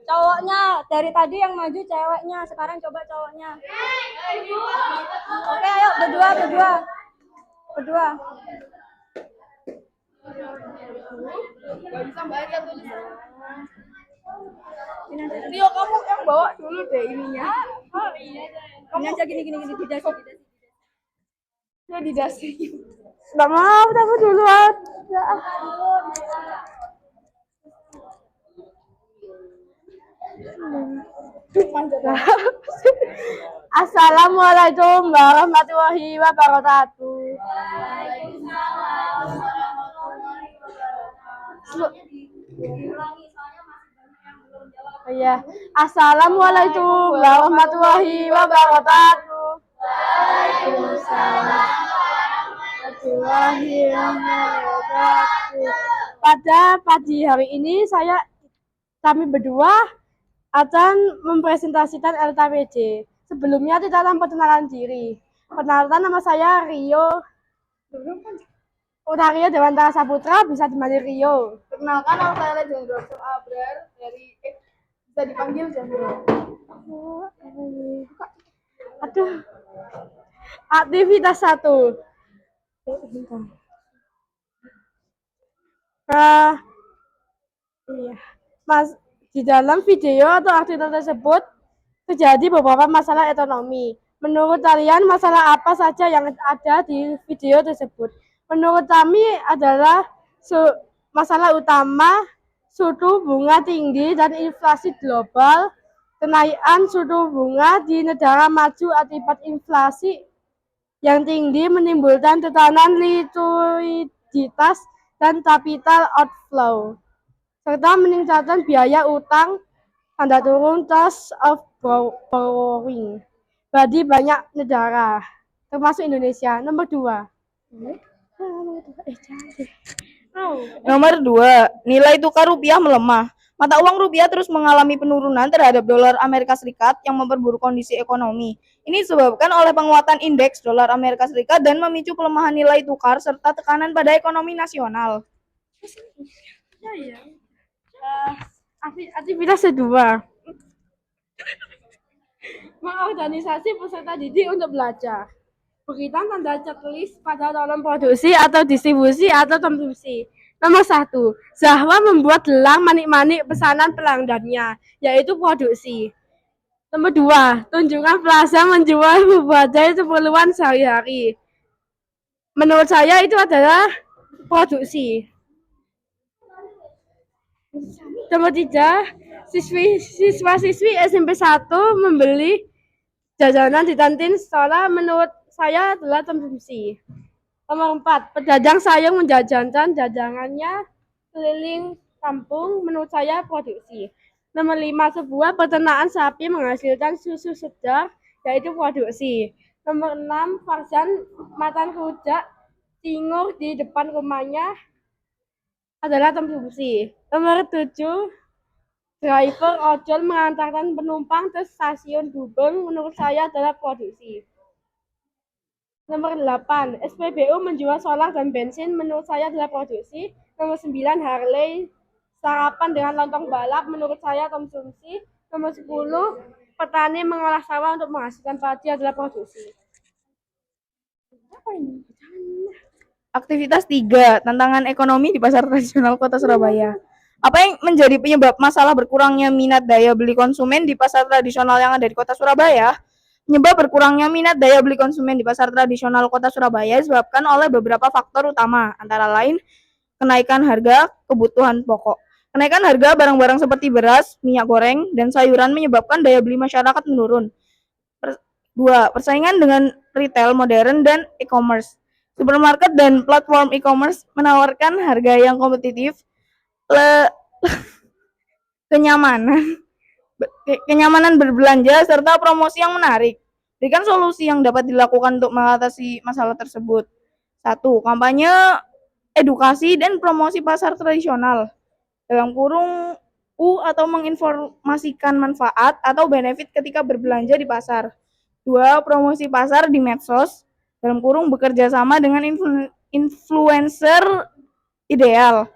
Cowoknya, dari tadi yang maju ceweknya, sekarang coba cowoknya. Oke, ayo berdua. Rio, kamu yang bawa dulu deh ininya. Ini aja gini didasi. Ya didasi. Nggak mau, aku duluan. Assalamualaikum warahmatullahi wabarakatuh. Iya. Assalamualaikum warahmatullahi wabarakatuh. Waalaikumsalam warahmatullahi wabarakatuh. Pada pagi hari ini kami berdua akan mempresentasikan LKPD. Sebelumnya kita dalam perkenalan diri. Perkenalkan, nama saya Rio. Utario Dewantara Saputra, bisa dipanggil Rio. Perkenalkan, nama saya Legend Abrar dari bisa dipanggil Jambro. Aduh. Aktivitas 1. Iya. Di dalam video atau artikel tersebut terjadi beberapa masalah ekonomi. Menurut kalian, masalah apa saja yang ada di video tersebut? Menurut kami adalah masalah utama suku bunga tinggi dan inflasi global. Kenaikan suku bunga di negara maju akibat inflasi yang tinggi menimbulkan tekanan likuiditas dan capital outflow, serta meningkatkan biaya utang tanda turun cost of borrowing bagi banyak negara, termasuk Indonesia. Nomor 2. Nomor 2, nilai tukar rupiah melemah. Mata uang rupiah terus mengalami penurunan terhadap dolar Amerika Serikat yang memperburuk kondisi ekonomi. Ini disebabkan oleh penguatan indeks dolar Amerika Serikat dan memicu pelemahan nilai tukar serta tekanan pada ekonomi nasional. Aktivitas kedua, mengorganisasi peserta didik untuk belajar. Berikan tanda checklist pada dalam produksi atau distribusi atau konsumsi. Nomor 1, Zahwa membuat gelang manik-manik pesanan pelanggannya, yaitu produksi. Nomor 2, tunjukkan Plaza menjual berbagai keperluan sehari-hari. Menurut saya itu adalah produksi. Nomor 3, siswa-siswi SMP 1 membeli jajanan di kantin sekolah, menurut saya adalah konsumsi. Nomor 4, pedagang sayur menjajakan dagangannya keliling kampung, menurut saya produksi. Nomor 5, sebuah peternakan sapi menghasilkan susu segar, yaitu produksi. Nomor 6, Farzan makan rujak cingur di depan rumahnya adalah konsumsi. Nomor 7, driver ojol mengantarkan penumpang ke stasiun Gubeng, menurut saya adalah produksi. Nomor 8, SPBU menjual solar dan bensin, menurut saya adalah produksi. Nomor 9, Harley sarapan dengan lontong balap, menurut saya konsumsi. Nomor 10, petani mengolah sawah untuk menghasilkan padi adalah produksi. Aktivitas 3, tantangan ekonomi di pasar tradisional Kota Surabaya. Apa yang menjadi penyebab masalah berkurangnya minat daya beli konsumen di pasar tradisional yang ada di Kota Surabaya? Penyebab berkurangnya minat daya beli konsumen di pasar tradisional Kota Surabaya disebabkan oleh beberapa faktor utama, antara lain kenaikan harga kebutuhan pokok. Kenaikan harga barang-barang seperti beras, minyak goreng, dan sayuran menyebabkan daya beli masyarakat menurun. 2. Persaingan dengan retail modern dan e-commerce. Supermarket dan platform e-commerce menawarkan harga yang kompetitif, kenyamanan berbelanja, serta promosi yang menarik. Berikan solusi yang dapat dilakukan untuk mengatasi masalah tersebut. 1. Kampanye edukasi dan promosi pasar tradisional. Dalam kurung atau menginformasikan manfaat atau benefit ketika berbelanja di pasar. 2. Promosi pasar di medsos. Dalam kurung bekerja sama dengan influencer ideal.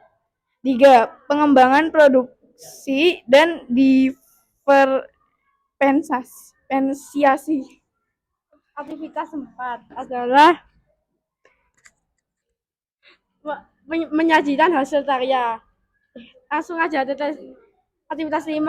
3. Pengembangan produksi dan diferensiasi. Aktivitas 4 adalah menyajikan hasil karya. Langsung aja, aktivitas 5,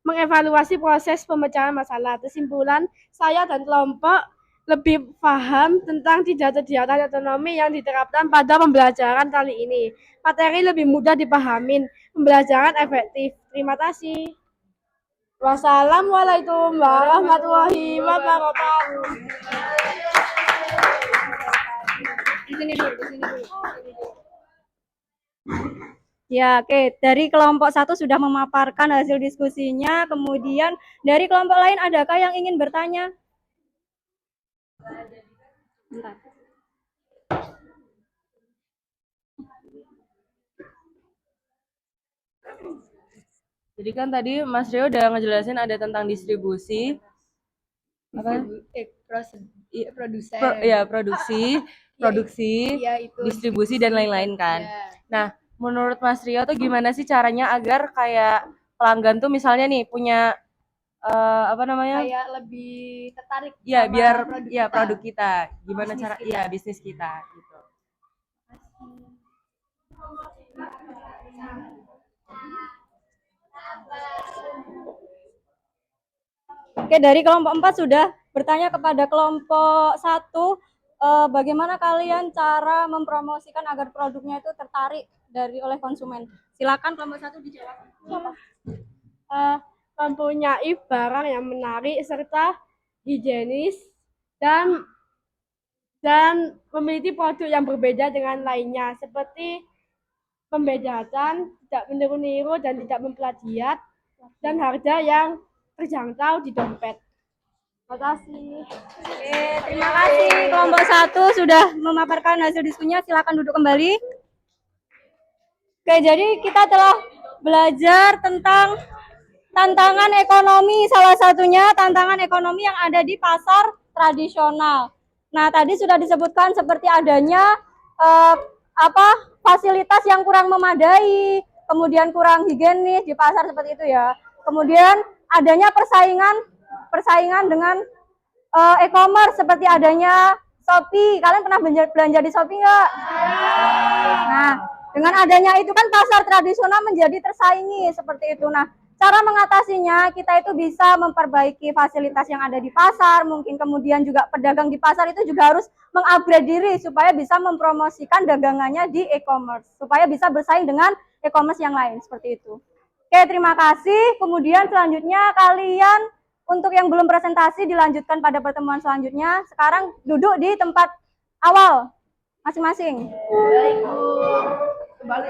mengevaluasi proses pemecahan masalah. Kesimpulan, saya dan kelompok lebih paham tentang tidak terdiakan ekonomi yang diterapkan pada pembelajaran kali ini. Materi lebih mudah dipahamin, pembelajaran efektif. Terima kasih. Wassalamualaikum warahmatullahi wabarakatuh. Ya, oke. Dari kelompok 1 sudah memaparkan hasil diskusinya. Kemudian dari kelompok lain adakah yang ingin bertanya? Bentar. Jadi kan tadi Mas Rio udah ngejelasin ada tentang distribusi, produksi, distribusi dan lain-lain kan. Nah, menurut Mas Rio tuh gimana sih caranya agar kayak pelanggan tuh misalnya nih punya Kayak lebih tertarik ya sama biar produk ya kita. produk kita, gimana Bisnis cara kita. ya bisnis kita gitu. Oke, dari kelompok 4 sudah bertanya kepada kelompok 1, bagaimana kalian cara mempromosikan agar produknya itu tertarik oleh konsumen. Silakan kelompok 1 dijawab. Mempunyai barang yang menarik serta higienis dan memiliki produk yang berbeda dengan lainnya, seperti pembedakan, tidak meniru-niru dan tidak memplagiat, dan harga yang terjangkau di dompet. Terima kasih. Oke, terima kasih. Kelompok 1 sudah memaparkan hasil diskusinya. Silakan duduk kembali. Oke, jadi kita telah belajar tentang tantangan ekonomi, salah satunya tantangan ekonomi yang ada di pasar tradisional. Nah, tadi sudah disebutkan seperti adanya fasilitas yang kurang memadai, kemudian kurang higienis di pasar seperti itu ya. Kemudian adanya persaingan dengan e-commerce seperti adanya Shopee. Kalian pernah belanja di Shopee nggak? Nah, dengan adanya itu kan pasar tradisional menjadi tersaingi seperti itu. Nah, cara mengatasinya kita itu bisa memperbaiki fasilitas yang ada di pasar, mungkin kemudian juga pedagang di pasar itu juga harus mengupgrade diri supaya bisa mempromosikan dagangannya di e-commerce, supaya bisa bersaing dengan e-commerce yang lain seperti itu. Oke, terima kasih. Kemudian selanjutnya kalian untuk yang belum presentasi dilanjutkan pada pertemuan selanjutnya. Sekarang duduk di tempat awal masing-masing. Baik, Bu. Kembali.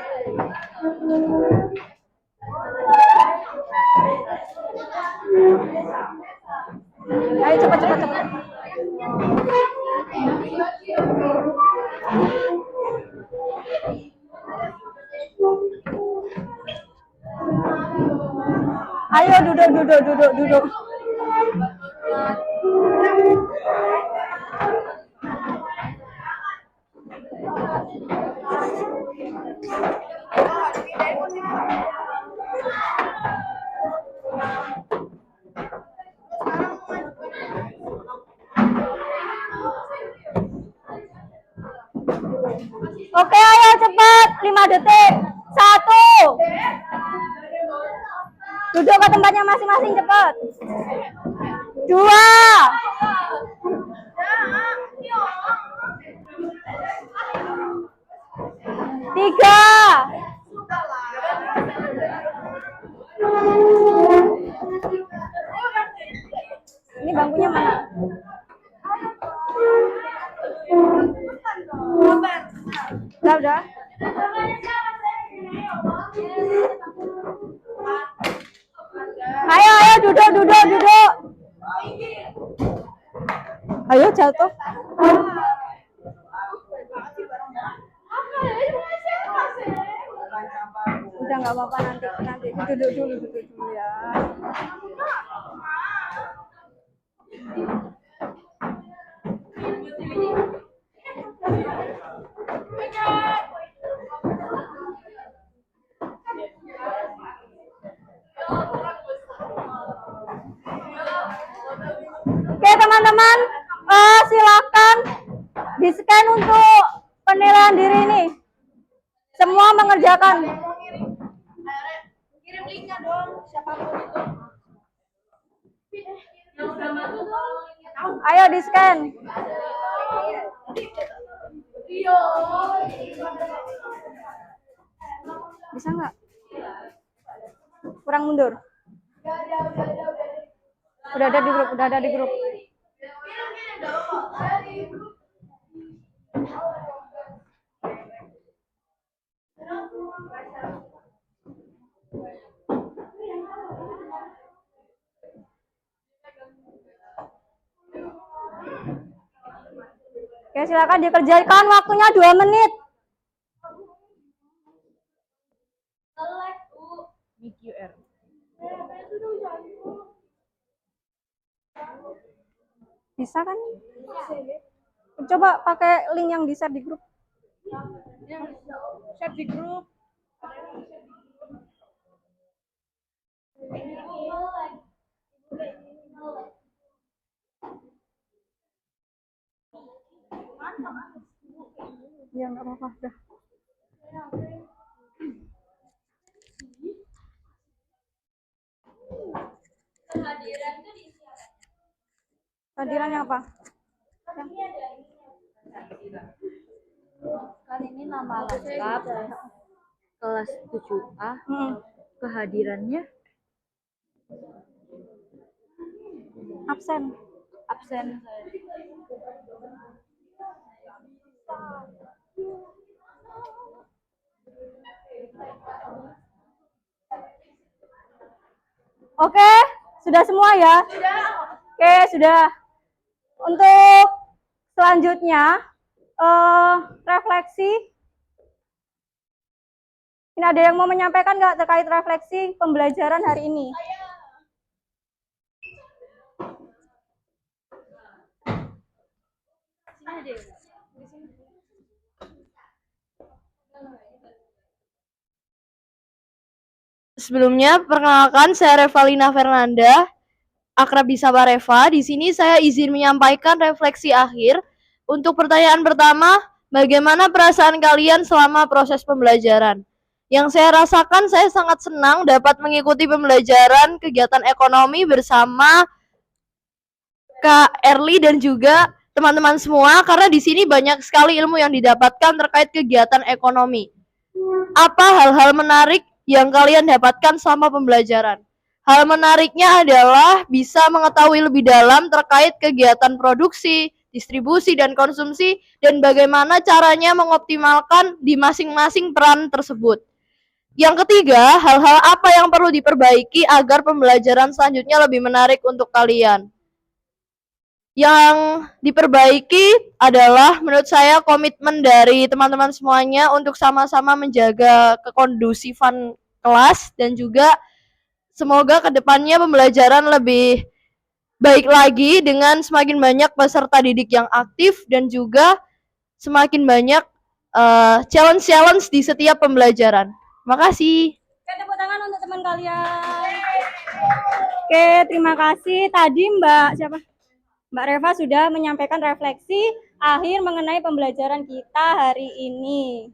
Ayo cepat. Ayo duduk. Oke, ayo cepat. 5 detik. 1. Duduk ke tempatnya masing-masing cepat. 2. 3. Ini bangkunya mana? Udah. Ayo duduk. Ayo jatuh. Udah nggak apa-apa nanti duduk dulu ya. Oke teman-teman, silakan di-scan untuk penilaian diri ini. Semua mengerjakan. Kirim linknya dong, siapapun itu. Yang udah masuk dong. Ayo di-scan. Bisa nggak? Kurang mundur. Udah ada di grup. Oke, silakan dikerjakan, waktunya 2 menit. BQR. Bisa kan? Coba pakai link yang di-share di grup. Share di grup. Ya nggak apa-apa, dah. Kehadirannya apa? Kali ini nama lengkap kelas 7A, kehadirannya Absen. absen. Oke, sudah semua ya? Oke, sudah. Untuk selanjutnya refleksi Ini ada yang mau menyampaikan nggak terkait refleksi pembelajaran hari ini? Sebelumnya, perkenalkan saya Revalina Fernanda, akrab disapa Reva. Di sini saya izin menyampaikan refleksi akhir. Untuk pertanyaan pertama, bagaimana perasaan kalian selama proses pembelajaran? Yang saya rasakan, saya sangat senang dapat mengikuti pembelajaran kegiatan ekonomi bersama Kak Erli dan juga teman-teman semua, karena di sini banyak sekali ilmu yang didapatkan terkait kegiatan ekonomi. Apa hal-hal menarik yang kalian dapatkan selama pembelajaran? Hal menariknya adalah bisa mengetahui lebih dalam terkait kegiatan produksi, distribusi, dan konsumsi, dan bagaimana caranya mengoptimalkan di masing-masing peran tersebut. Yang ketiga, hal-hal apa yang perlu diperbaiki agar pembelajaran selanjutnya lebih menarik untuk kalian? Yang diperbaiki adalah menurut saya komitmen dari teman-teman semuanya untuk sama-sama menjaga kekondusifan kelas, dan juga semoga kedepannya pembelajaran lebih baik lagi dengan semakin banyak peserta didik yang aktif dan juga semakin banyak challenge-challenge di setiap pembelajaran. Makasih. Oke, tepuk tangan untuk teman kalian. Oke, terima kasih. Tadi Mbak Reva sudah menyampaikan refleksi akhir mengenai pembelajaran kita hari ini.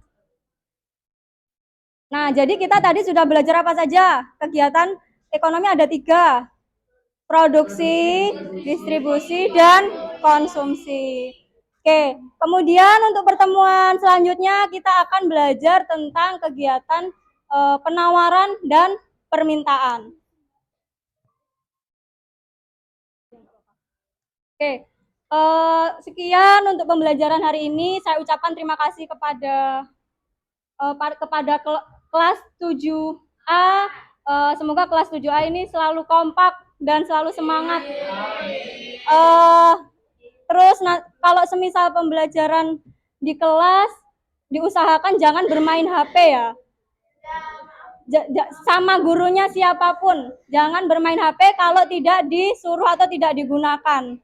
Nah, jadi kita tadi sudah belajar apa saja? Kegiatan ekonomi ada 3. Produksi, distribusi, dan konsumsi. Oke, kemudian untuk pertemuan selanjutnya kita akan belajar tentang kegiatan penawaran dan permintaan. Oke, sekian untuk pembelajaran hari ini. Saya ucapkan terima kasih kepada kelas 7A. Semoga kelas 7A ini selalu kompak dan selalu semangat. Terus kalau semisal pembelajaran di kelas, diusahakan jangan bermain HP ya. Sama gurunya siapapun, jangan bermain HP kalau tidak disuruh atau tidak digunakan.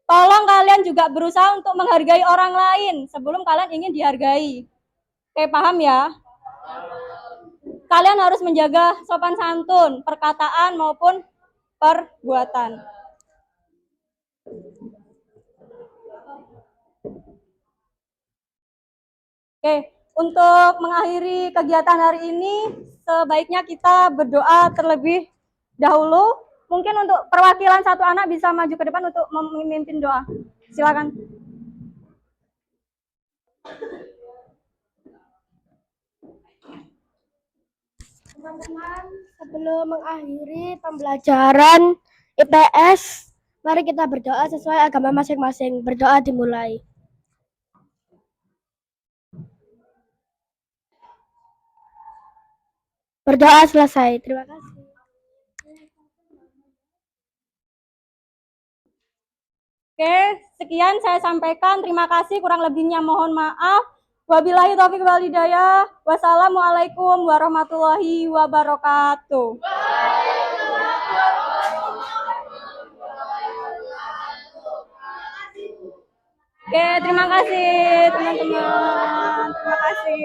Tolong kalian juga berusaha untuk menghargai orang lain sebelum kalian ingin dihargai. Oke, paham ya? Kalian harus menjaga sopan santun, perkataan maupun perbuatan. Oke, untuk mengakhiri kegiatan hari ini, sebaiknya kita berdoa terlebih dahulu. Mungkin untuk perwakilan satu anak bisa maju ke depan untuk memimpin doa. Silakan. Teman-teman, sebelum mengakhiri pembelajaran IPS, mari kita berdoa sesuai agama masing-masing. Berdoa dimulai. Berdoa selesai. Terima kasih. Oke, sekian saya sampaikan. Terima kasih. Kurang lebihnya mohon maaf. Wabillahi taufiq wal hidayah. Wassalamualaikum warahmatullahi wabarakatuh. Oke, terima kasih teman-teman. Terima kasih.